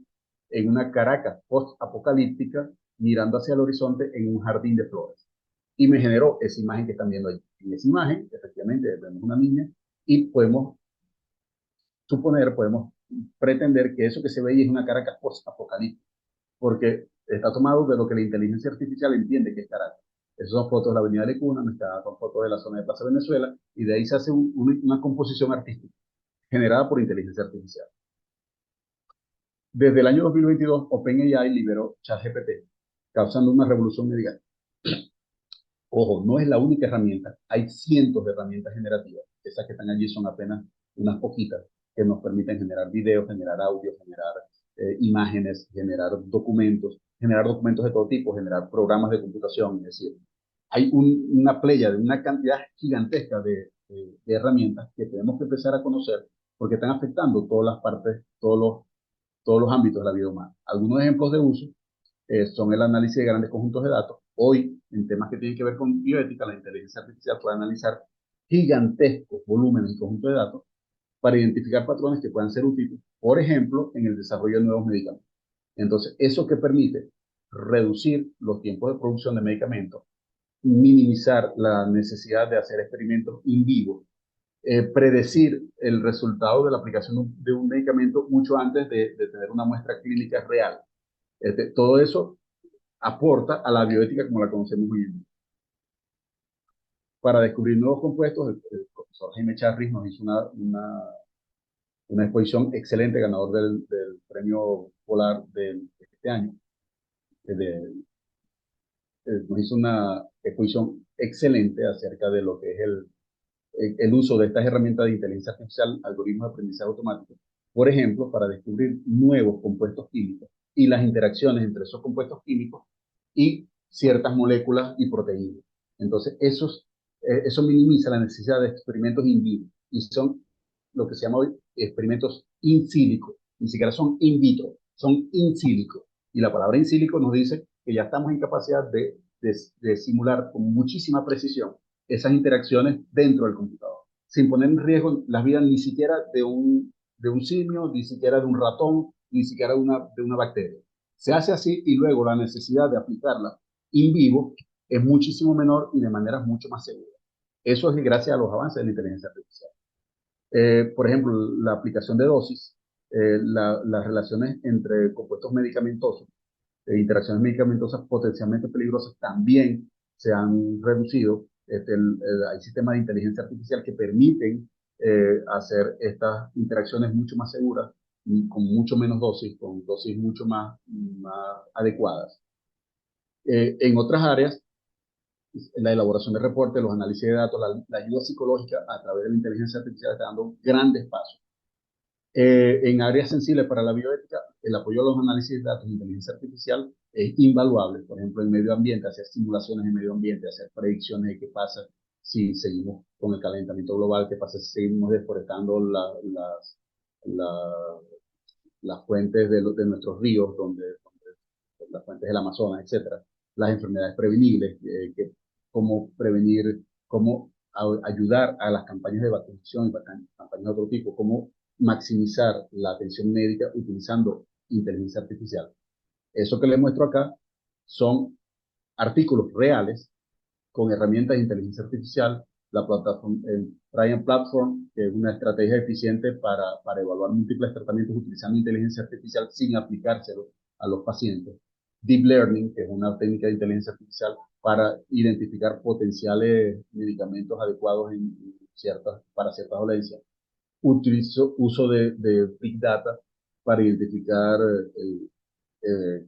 en una Caracas post-apocalíptica mirando hacia el horizonte en un jardín de flores. Y me generó esa imagen que están viendo allí. En esa imagen, efectivamente, vemos una niña y podemos suponer, podemos pretender que eso que se ve ahí es una Caracas post-apocalíptica, porque está tomado de lo que la inteligencia artificial entiende que es Caracas. Esas son fotos de la avenida Lecuna, me está con fotos de la zona de Plaza Venezuela, y de ahí se hace una composición artística generada por inteligencia artificial. Desde el año 2022, OpenAI liberó ChatGPT, causando una revolución mediática. Ojo, no es la única herramienta, hay cientos de herramientas generativas. Esas que están allí son apenas unas poquitas que nos permiten generar videos, generar audio, generar imágenes, generar documentos de todo tipo, generar programas de computación. Es decir, hay una playa de una cantidad gigantesca de herramientas que tenemos que empezar a conocer porque están afectando todas las partes, todos los ámbitos de la vida humana. Algunos ejemplos de uso son el análisis de grandes conjuntos de datos. Hoy, en temas que tienen que ver con bioética, la inteligencia artificial puede analizar gigantescos volúmenes y conjuntos de datos para identificar patrones que puedan ser útiles, por ejemplo, en el desarrollo de nuevos medicamentos. Entonces, eso que permite reducir los tiempos de producción de medicamentos, minimizar la necesidad de hacer experimentos in vivo, predecir el resultado de la aplicación de un medicamento mucho antes de tener una muestra clínica real. Todo eso aporta a la bioética como la conocemos hoy en día. Para descubrir nuevos compuestos, el profesor Jaime Charris nos hizo una exposición excelente, ganador del premio Polar de este año. Nos hizo una exposición excelente acerca de lo que es el uso de estas herramientas de inteligencia artificial, algoritmos de aprendizaje automático, por ejemplo, para descubrir nuevos compuestos químicos y las interacciones entre esos compuestos químicos y ciertas moléculas y proteínas. Entonces, eso minimiza la necesidad de experimentos in vivo y son lo que se llama hoy experimentos in silico. Ni siquiera son in vitro, son in silico. Y la palabra in silico nos dice que ya estamos en capacidad de simular con muchísima precisión esas interacciones dentro del computador, sin poner en riesgo las vidas ni siquiera de un simio, ni siquiera de un ratón, ni siquiera de una bacteria. Se hace así y luego la necesidad de aplicarla in vivo es muchísimo menor y de manera mucho más segura. Eso es gracias a los avances de la inteligencia artificial. Por ejemplo, la aplicación de dosis, las relaciones entre compuestos medicamentosos, interacciones medicamentosas potencialmente peligrosas también se han reducido. Hay sistemas de inteligencia artificial que permiten hacer estas interacciones mucho más seguras, con mucho menos dosis, con dosis mucho más adecuadas. En otras áreas, la elaboración de reportes, los análisis de datos, la ayuda psicológica a través de la inteligencia artificial está dando grandes pasos. En áreas sensibles para la bioética, el apoyo a los análisis de datos de inteligencia artificial es invaluable. Por ejemplo, en medio ambiente, hacer simulaciones en medio ambiente, hacer predicciones de qué pasa si seguimos con el calentamiento global, qué pasa si seguimos deforestando las fuentes de nuestros ríos, las fuentes del Amazonas, etcétera, las enfermedades prevenibles, cómo prevenir, cómo ayudar a las campañas de vacunación y campañas de otro tipo, cómo maximizar la atención médica utilizando inteligencia artificial. Eso que les muestro acá son artículos reales con herramientas de inteligencia artificial, la plataforma, el Trian Platform, que es una estrategia eficiente para evaluar múltiples tratamientos utilizando inteligencia artificial sin aplicárselo a los pacientes. Deep Learning, que es una técnica de inteligencia artificial para identificar potenciales medicamentos adecuados en para ciertas dolencias. Uso de Big Data para identificar eh,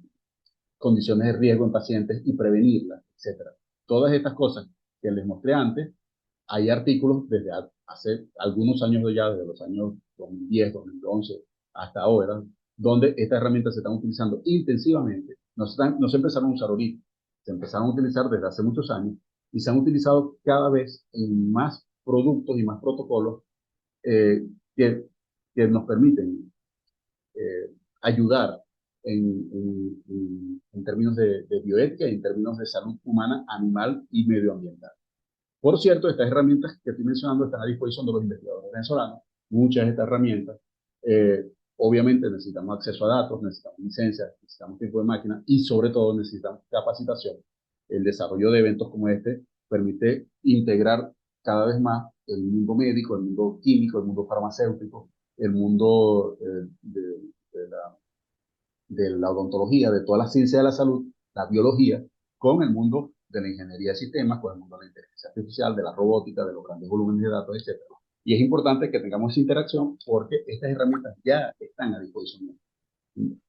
condiciones de riesgo en pacientes y prevenirlas, etcétera. Todas estas cosas que les mostré antes, hay artículos desde hace algunos años ya, desde los años 2010, 2011 hasta ahora, donde estas herramientas se están utilizando intensivamente. No se empezaron a usar ahorita, se empezaron a utilizar desde hace muchos años y se han utilizado cada vez en más productos y más protocolos eh, que, que nos permiten ayudar en términos de bioética y en términos de salud humana, animal y medioambiental. Por cierto, estas herramientas que estoy mencionando están a disposición de los investigadores venezolanos. Muchas de estas herramientas, obviamente necesitamos acceso a datos, necesitamos licencias, necesitamos tiempo de máquina y sobre todo necesitamos capacitación. El desarrollo de eventos como este permite integrar cada vez más el mundo médico, el mundo químico, el mundo farmacéutico, el mundo de la odontología, de toda la ciencia de la salud, la biología, con el mundo de la ingeniería de sistemas, con el mundo de la inteligencia artificial, de la robótica, de los grandes volúmenes de datos, etc. Y es importante que tengamos esa interacción porque estas herramientas ya están a disposición.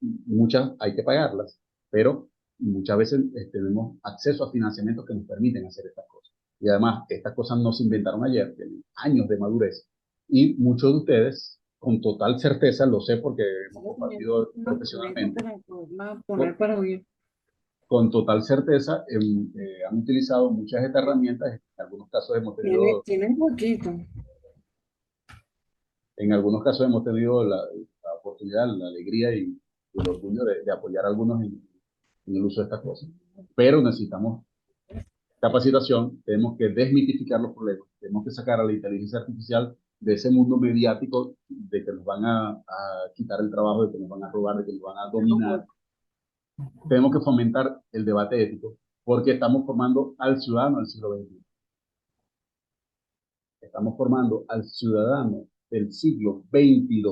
Muchas hay que pagarlas, pero muchas veces tenemos acceso a financiamientos que nos permiten hacer estas cosas. Y además, estas cosas no se inventaron ayer, tienen años de madurez. Y muchos de ustedes, con total certeza, lo sé porque hemos compartido profesionalmente, con total certeza han utilizado muchas de estas herramientas. En algunos casos hemos tenido, Tienen poquito. en algunos casos hemos tenido la oportunidad, la alegría y el orgullo de apoyar a algunos en el uso de estas cosas. Pero necesitamos capacitación, tenemos que desmitificar los problemas, tenemos que sacar a la inteligencia artificial de ese mundo mediático de que nos van a quitar el trabajo, de que nos van a robar, de que nos van a dominar. Tenemos que fomentar el debate ético porque estamos formando al ciudadano del siglo XXI. Estamos formando al ciudadano del siglo XXII,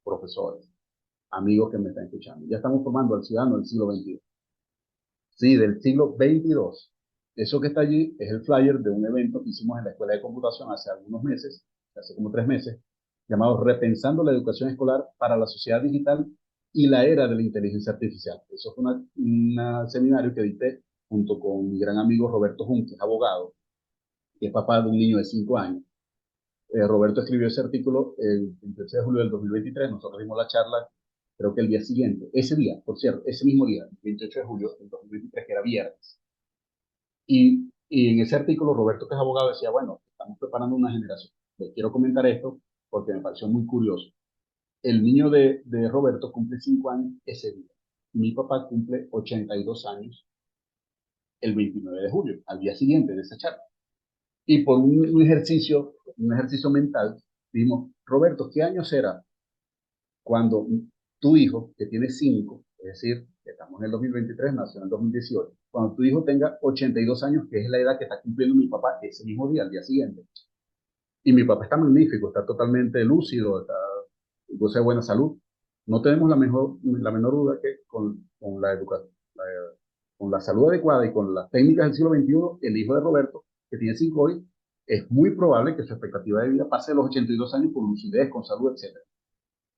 profesores, amigos que me están escuchando. Ya estamos formando al ciudadano del siglo XXI. Sí, del siglo XXII. Eso que está allí es el flyer de un evento que hicimos en la Escuela de Computación hace algunos meses, hace como 3 meses, llamado Repensando la Educación Escolar para la Sociedad Digital y la Era de la Inteligencia Artificial. Eso fue un seminario que dicté junto con mi gran amigo Roberto Jun, que es abogado, que es papá de un niño de 5 años. Roberto escribió ese artículo el 28 de julio del 2023, nosotros dimos la charla, creo que el día siguiente, ese día, por cierto, ese mismo día, el 28 de julio del 2023, que era viernes. Y en ese artículo, Roberto, que es abogado, decía, bueno, estamos preparando una generación. Les quiero comentar esto porque me pareció muy curioso. El niño de Roberto cumple 5 años ese día. Mi papá cumple 82 años el 29 de julio, al día siguiente de esa charla. Y por un ejercicio mental, dijimos, Roberto, ¿qué año será cuando tu hijo, que tiene 5, es decir, que estamos en el 2023, nació en el 2018, cuando tu hijo tenga 82 años, que es la edad que está cumpliendo mi papá ese mismo día, al día siguiente? Y mi papá está magnífico, está totalmente lúcido, está goza de buena salud. No tenemos la menor duda que con la educación, con la salud adecuada y con las técnicas del siglo XXI, el hijo de Roberto, que tiene 5 hoy, es muy probable que su expectativa de vida pase de los 82 años con lucidez, con salud, etc.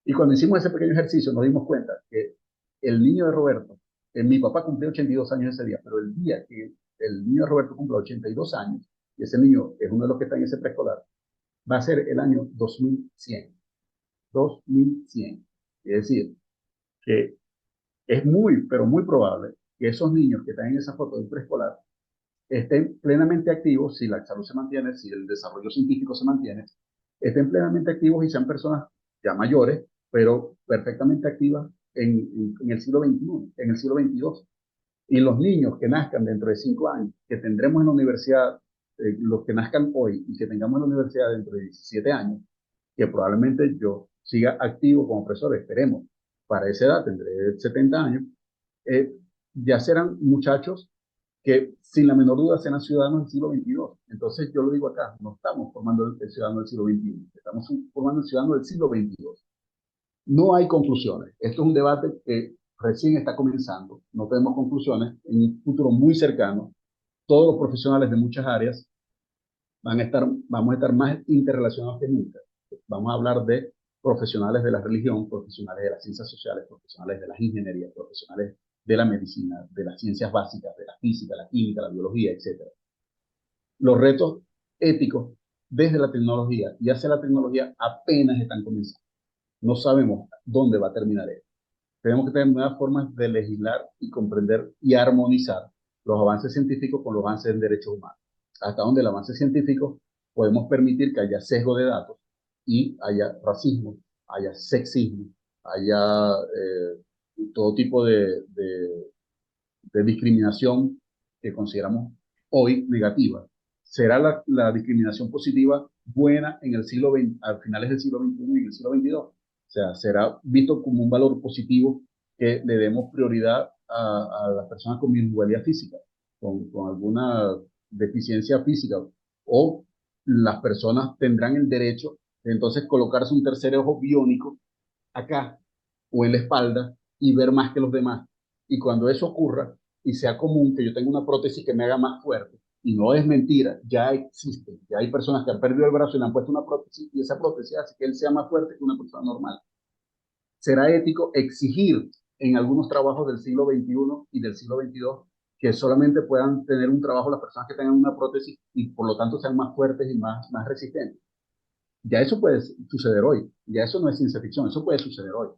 Y cuando hicimos ese pequeño ejercicio nos dimos cuenta que el niño de Roberto, mi papá cumplió 82 años ese día, pero el día que el niño de Roberto cumple 82 años, y ese niño es uno de los que está en ese preescolar, va a ser el año 2100. 2100. Es decir, que es muy, pero muy probable que esos niños que están en esa foto del preescolar estén plenamente activos, si la salud se mantiene, si el desarrollo científico se mantiene, estén plenamente activos y sean personas ya mayores, pero perfectamente activas en el siglo XXI, en el siglo XXII. Y los niños que nazcan dentro de 5 años, que tendremos en la universidad, los que nazcan hoy y que tengamos en la universidad dentro de 17 años, que probablemente yo siga activo como profesor, esperemos, para esa edad tendré 70 años, ya serán muchachos que sin la menor duda serán ciudadanos del siglo XXII. Entonces yo lo digo acá, no estamos formando el ciudadano del siglo XXI, estamos formando el ciudadano del siglo XXII. No hay conclusiones. Esto es un debate que recién está comenzando. No tenemos conclusiones. En un futuro muy cercano, todos los profesionales de muchas áreas vamos a estar más interrelacionados que nunca. Vamos a hablar de profesionales de la religión, profesionales de las ciencias sociales, profesionales de las ingenierías, profesionales de la medicina, de las ciencias básicas, de la física, la química, la biología, etc. Los retos éticos desde la tecnología y hacia la tecnología apenas están comenzando. No sabemos dónde va a terminar esto. Tenemos que tener nuevas formas de legislar y comprender y armonizar los avances científicos con los avances en derechos humanos. Hasta donde el avance científico podemos permitir que haya sesgo de datos y haya racismo, haya sexismo, haya todo tipo de discriminación que consideramos hoy negativa. ¿Será la discriminación positiva buena en el siglo XX, a finales del siglo XXI y en el siglo XXII? O sea, ¿será visto como un valor positivo que le demos prioridad a las personas con minusvalía física, con alguna deficiencia física? ¿O las personas tendrán el derecho de entonces colocarse un tercer ojo biónico acá o en la espalda y ver más que los demás? Y cuando eso ocurra y sea común que yo tenga una prótesis que me haga más fuerte, y no es mentira, ya existe, ya hay personas que han perdido el brazo y le han puesto una prótesis y esa prótesis hace que él sea más fuerte que una persona normal. ¿Será ético exigir en algunos trabajos del siglo XXI y del siglo XXII que solamente puedan tener un trabajo las personas que tengan una prótesis y por lo tanto sean más fuertes y más resistentes? Ya eso puede suceder hoy, ya eso no es ciencia ficción, eso puede suceder hoy.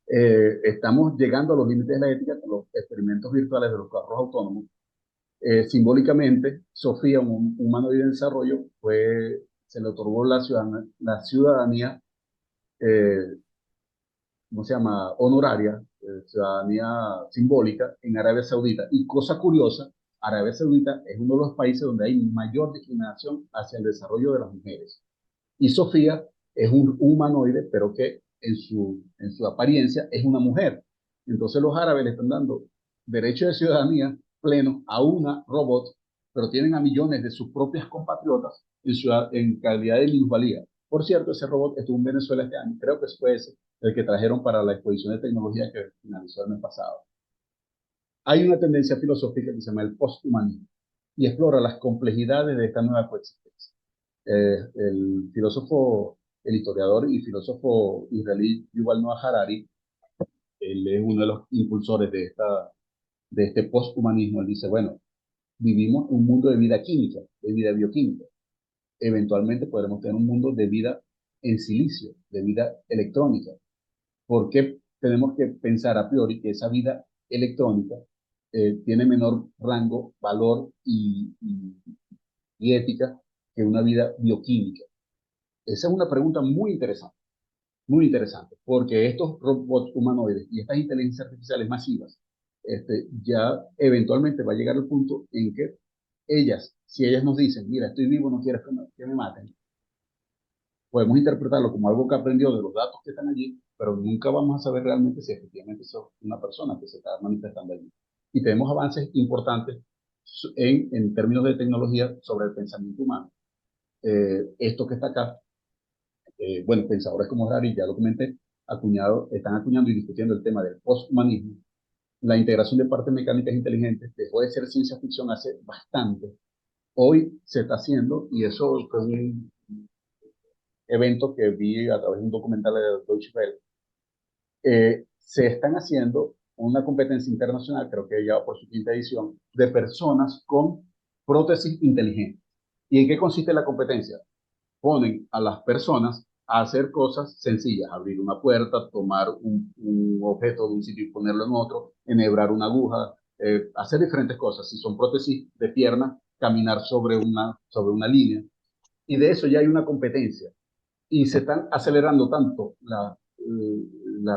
Estamos llegando a los límites de la ética con los experimentos virtuales de los carros autónomos. Simbólicamente, Sofía, un humanoide en desarrollo, se le otorgó la ciudadanía, eh, ¿cómo se llama? Honoraria, ciudadanía simbólica en Arabia Saudita. Y cosa curiosa, Arabia Saudita es uno de los países donde hay mayor discriminación hacia el desarrollo de las mujeres. Y Sofía es un humanoide, pero que en su apariencia es una mujer. Entonces los árabes le están dando derecho de ciudadanía pleno a una robot, pero tienen a millones de sus propias compatriotas en calidad de minusvalía. Por cierto, ese robot estuvo en Venezuela este año, creo que fue ese, el que trajeron para la exposición de tecnología que finalizó el mes pasado. Hay una tendencia filosófica que se llama el posthumanismo y explora las complejidades de esta nueva coexistencia. El filósofo, el historiador y filósofo israelí Yuval Noah Harari, él es uno de los impulsores de este posthumanismo. Él dice, bueno, vivimos un mundo de vida química, de vida bioquímica. Eventualmente podremos tener un mundo de vida en silicio, de vida electrónica. ¿Por qué tenemos que pensar a priori que esa vida electrónica tiene menor rango, valor y ética que una vida bioquímica? Esa es una pregunta muy interesante, porque estos robots humanoides y estas inteligencias artificiales masivas, ya eventualmente va a llegar el punto en que si ellas nos dicen, mira, estoy vivo, no quieres que me maten, podemos interpretarlo como algo que aprendió de los datos que están allí, pero nunca vamos a saber realmente si efectivamente es una persona que se está manifestando allí. Y tenemos avances importantes en términos de tecnología sobre el pensamiento humano. Esto que está acá, bueno, pensadores como Harari, ya lo comenté, están acuñando y discutiendo el tema del posthumanismo. La integración de partes mecánicas inteligentes dejó de ser ciencia ficción hace bastante. Hoy se está haciendo, y eso fue un evento que vi a través de un documental de Deutsche Welle. Se están haciendo una competencia internacional, creo que ya va por su quinta edición, de personas con prótesis inteligentes. ¿Y en qué consiste la competencia? Ponen a las personas a hacer cosas sencillas, abrir una puerta, tomar un objeto de un sitio y ponerlo en otro, enhebrar una aguja, hacer diferentes cosas. Si son prótesis de pierna, caminar sobre una línea. Y de eso ya hay una competencia. Y se están acelerando tanto la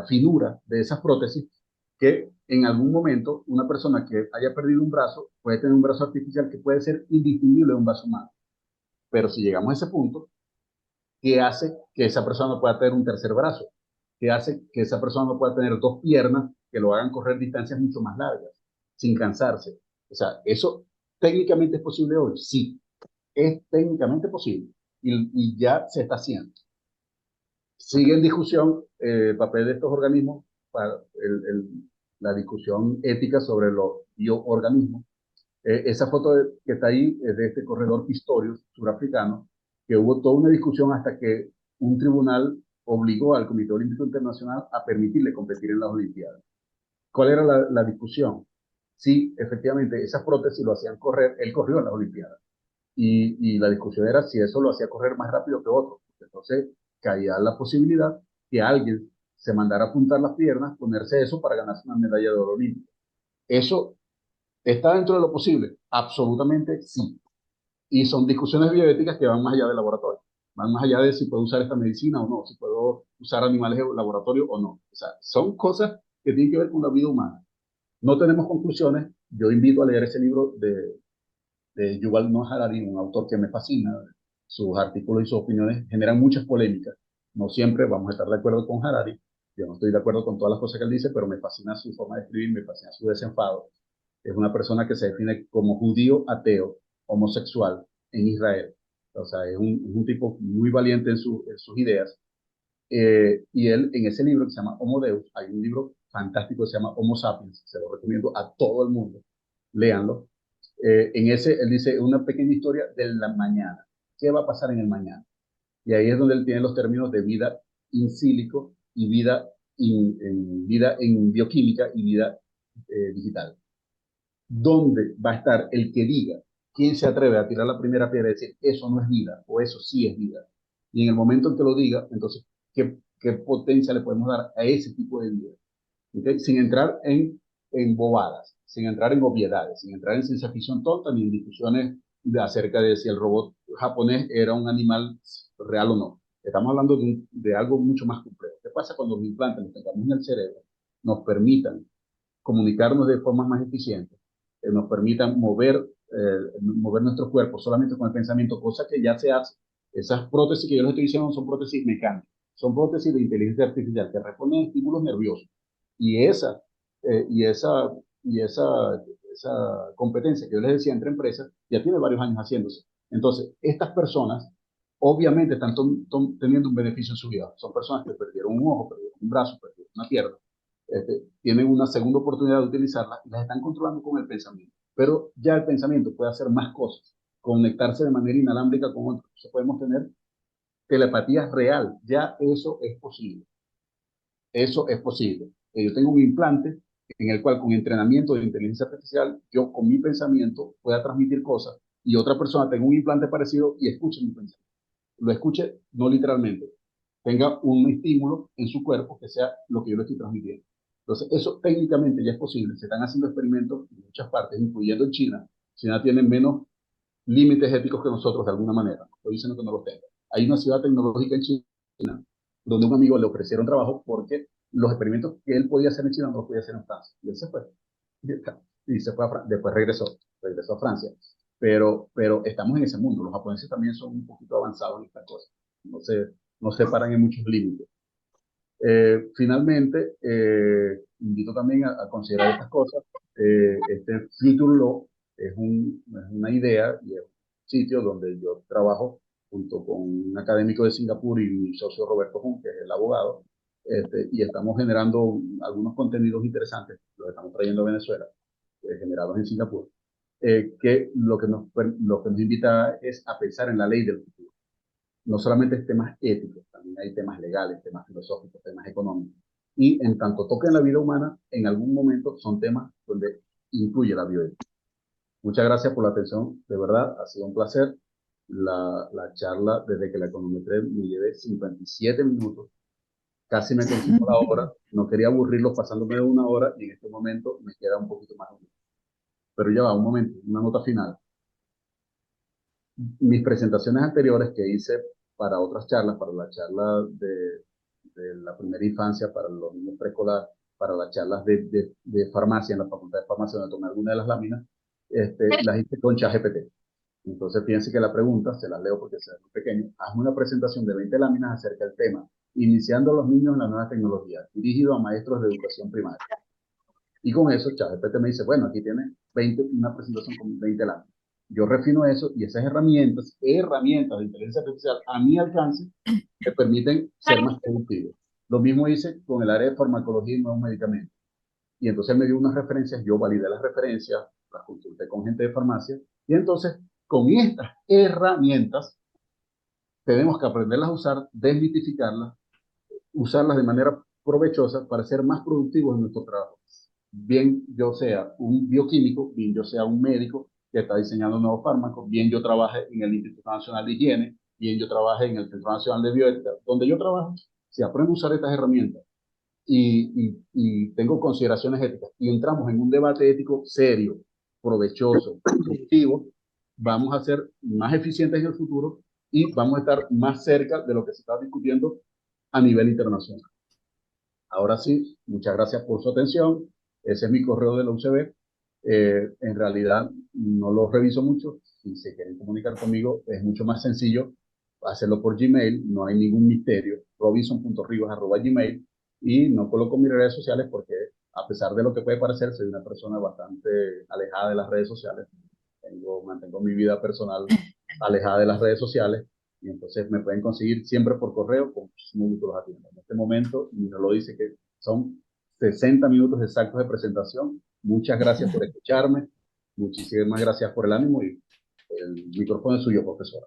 finura de esas prótesis que en algún momento una persona que haya perdido un brazo puede tener un brazo artificial que puede ser indistinguible de un brazo humano. Pero si llegamos a ese punto, ¿qué hace que esa persona no pueda tener un tercer brazo? ¿Qué hace que esa persona no pueda tener dos piernas que lo hagan correr distancias mucho más largas, sin cansarse? O sea, ¿eso técnicamente es posible hoy? Sí, es técnicamente posible y ya se está haciendo. Sigue en discusión el papel de estos organismos para la discusión ética sobre los bioorganismos. Esa foto que está ahí es de este corredor Pistorius, surafricano, que hubo toda una discusión hasta que un tribunal obligó al Comité Olímpico Internacional a permitirle competir en las Olimpiadas. ¿Cuál era la discusión? Sí, efectivamente, esas prótesis lo hacían correr, él corrió en las Olimpiadas. Y la discusión era si eso lo hacía correr más rápido que otro. Entonces caía la posibilidad que alguien se mandara a apuntar las piernas, ponerse eso para ganarse una medalla de oro olímpica. ¿Eso está dentro de lo posible? Absolutamente sí. Y son discusiones bioéticas que van más allá del laboratorio. Van más allá de si puedo usar esta medicina o no, si puedo usar animales de laboratorio o no. O sea, son cosas que tienen que ver con la vida humana. No tenemos conclusiones. Yo invito a leer ese libro de Yuval Noah Harari, un autor que me fascina. Sus artículos y sus opiniones generan muchas polémicas. No siempre vamos a estar de acuerdo con Harari. Yo no estoy de acuerdo con todas las cosas que él dice, pero me fascina su forma de escribir, me fascina su desenfado. Es una persona que se define como judío, ateo, homosexual en Israel. O sea, es un tipo muy valiente en sus ideas. Y él, en ese libro que se llama Homo Deus, hay un libro fantástico que se llama Homo Sapiens, se lo recomiendo a todo el mundo, léanlo. En ese, él dice una pequeña historia de la mañana. ¿Qué va a pasar en el mañana? Y ahí es donde él tiene los términos de vida in silico y vida en bioquímica y vida digital. ¿Dónde va a estar el que diga, quién se atreve a tirar la primera piedra y decir, eso no es vida o eso sí es vida? Y en el momento en que lo diga, entonces, ¿qué potencia le podemos dar a ese tipo de vida? ¿Okay? Sin entrar en bobadas, sin entrar en obviedades, sin entrar en ciencia ficción tonta ni en discusiones acerca de si el robot japonés era un animal real o no. Estamos hablando de algo mucho más complejo. ¿Qué pasa cuando los implantes los tengamos en el cerebro? Nos permitan comunicarnos de formas más eficientes, nos permitan mover nuestro cuerpo solamente con el pensamiento, cosa que ya se hace. Esas prótesis que yo les estoy diciendo son prótesis mecánicas, son prótesis de inteligencia artificial que responden a estímulos nerviosos. Y esa, eh, y esa, y esa competencia que yo les decía entre empresas ya tiene varios años haciéndose. Entonces, estas personas obviamente están teniendo un beneficio en su vida. Son personas que perdieron un ojo, perdieron un brazo, perdieron una pierna, tienen una segunda oportunidad de utilizarlas y las están controlando con el pensamiento. Pero ya el pensamiento puede hacer más cosas, conectarse de manera inalámbrica con otros. Entonces podemos tener telepatía real. Ya eso es posible. Eso es posible. Yo tengo un implante en el cual con entrenamiento de inteligencia artificial, yo con mi pensamiento pueda transmitir cosas y otra persona tenga un implante parecido y escuche mi pensamiento. Lo escuche no literalmente, tenga un estímulo en su cuerpo que sea lo que yo le estoy transmitiendo. Entonces, eso técnicamente ya es posible. Se están haciendo experimentos en muchas partes, incluyendo en China. China tiene menos límites éticos que nosotros de alguna manera. No estoy diciendo que no los tenga. Hay una ciudad tecnológica en China donde un amigo le ofrecieron trabajo porque los experimentos que él podía hacer en China no los podía hacer en Francia. Y él se fue. Y se fue después regresó a Francia. Pero estamos en ese mundo. Los japoneses también son un poquito avanzados en estas cosas. No se paran en muchos límites. Finalmente, invito también a considerar estas cosas. Este Future Law es una idea y es un sitio donde yo trabajo junto con un académico de Singapur y mi socio Roberto Jun, que es el abogado, y estamos generando algunos contenidos interesantes, los estamos trayendo a Venezuela, generados en Singapur, que lo que nos invita es a pensar en la ley del futuro. No solamente temas éticos, también hay temas legales, temas filosóficos, temas económicos. Y en tanto toquen la vida humana, en algún momento son temas donde incluye la bioética. Muchas gracias por la atención, de verdad, ha sido un placer. La charla, desde que la cronometré, me llevé 57 minutos, casi me consumo la hora, no quería aburrirlos pasándome de una hora y en este momento me queda un poquito más. Pero ya va, un momento, una nota final. Mis presentaciones anteriores que hice para otras charlas, para la charla de la primera infancia, para los niños preescolar, para las charlas de farmacia en la Facultad de Farmacia, donde tomé alguna de las láminas, las hice con ChatGPT. Entonces, fíjense que la pregunta, se las leo porque es muy pequeño, hazme una presentación de 20 láminas acerca del tema, iniciando a los niños en las nuevas tecnologías, dirigido a maestros de educación primaria. Y con eso, ChatGPT me dice, bueno, aquí tiene una presentación con 20 láminas. Yo refino eso y esas herramientas de inteligencia artificial a mi alcance me permiten ser más productivo. Lo mismo hice con el área de farmacología y nuevos medicamentos. y entonces él me dio unas referencias, yo validé las referencias, las consulté con gente de farmacia, y entonces con estas herramientas tenemos que aprenderlas a usar, desmitificarlas, usarlas de manera provechosa para ser más productivos en nuestro trabajo. Bien yo sea un bioquímico, bien yo sea un médico que está diseñando nuevos fármacos, bien yo trabaje en el Instituto Nacional de Higiene, bien yo trabaje en el Centro Nacional de Bioética, donde yo trabajo, si aprendo a usar estas herramientas y tengo consideraciones éticas y entramos en un debate ético serio, provechoso, productivo, vamos a ser más eficientes en el futuro y vamos a estar más cerca de lo que se está discutiendo a nivel internacional. Ahora sí, muchas gracias por su atención. Ese es mi correo de la UCB. En realidad no lo reviso mucho. Si se quieren comunicar conmigo, es mucho más sencillo hacerlo por Gmail. No hay ningún misterio. robinson.rivas@gmail. Y no coloco mis redes sociales porque, a pesar de lo que puede parecer, soy una persona bastante alejada de las redes sociales. Mantengo mi vida personal alejada de las redes sociales. Y entonces me pueden conseguir siempre por correo, con muchísimo gusto los atiendo. En este momento, mi reloj dice que son 60 minutos exactos de presentación. Muchas gracias por escucharme, muchísimas gracias por el ánimo y el micrófono es suyo, profesora.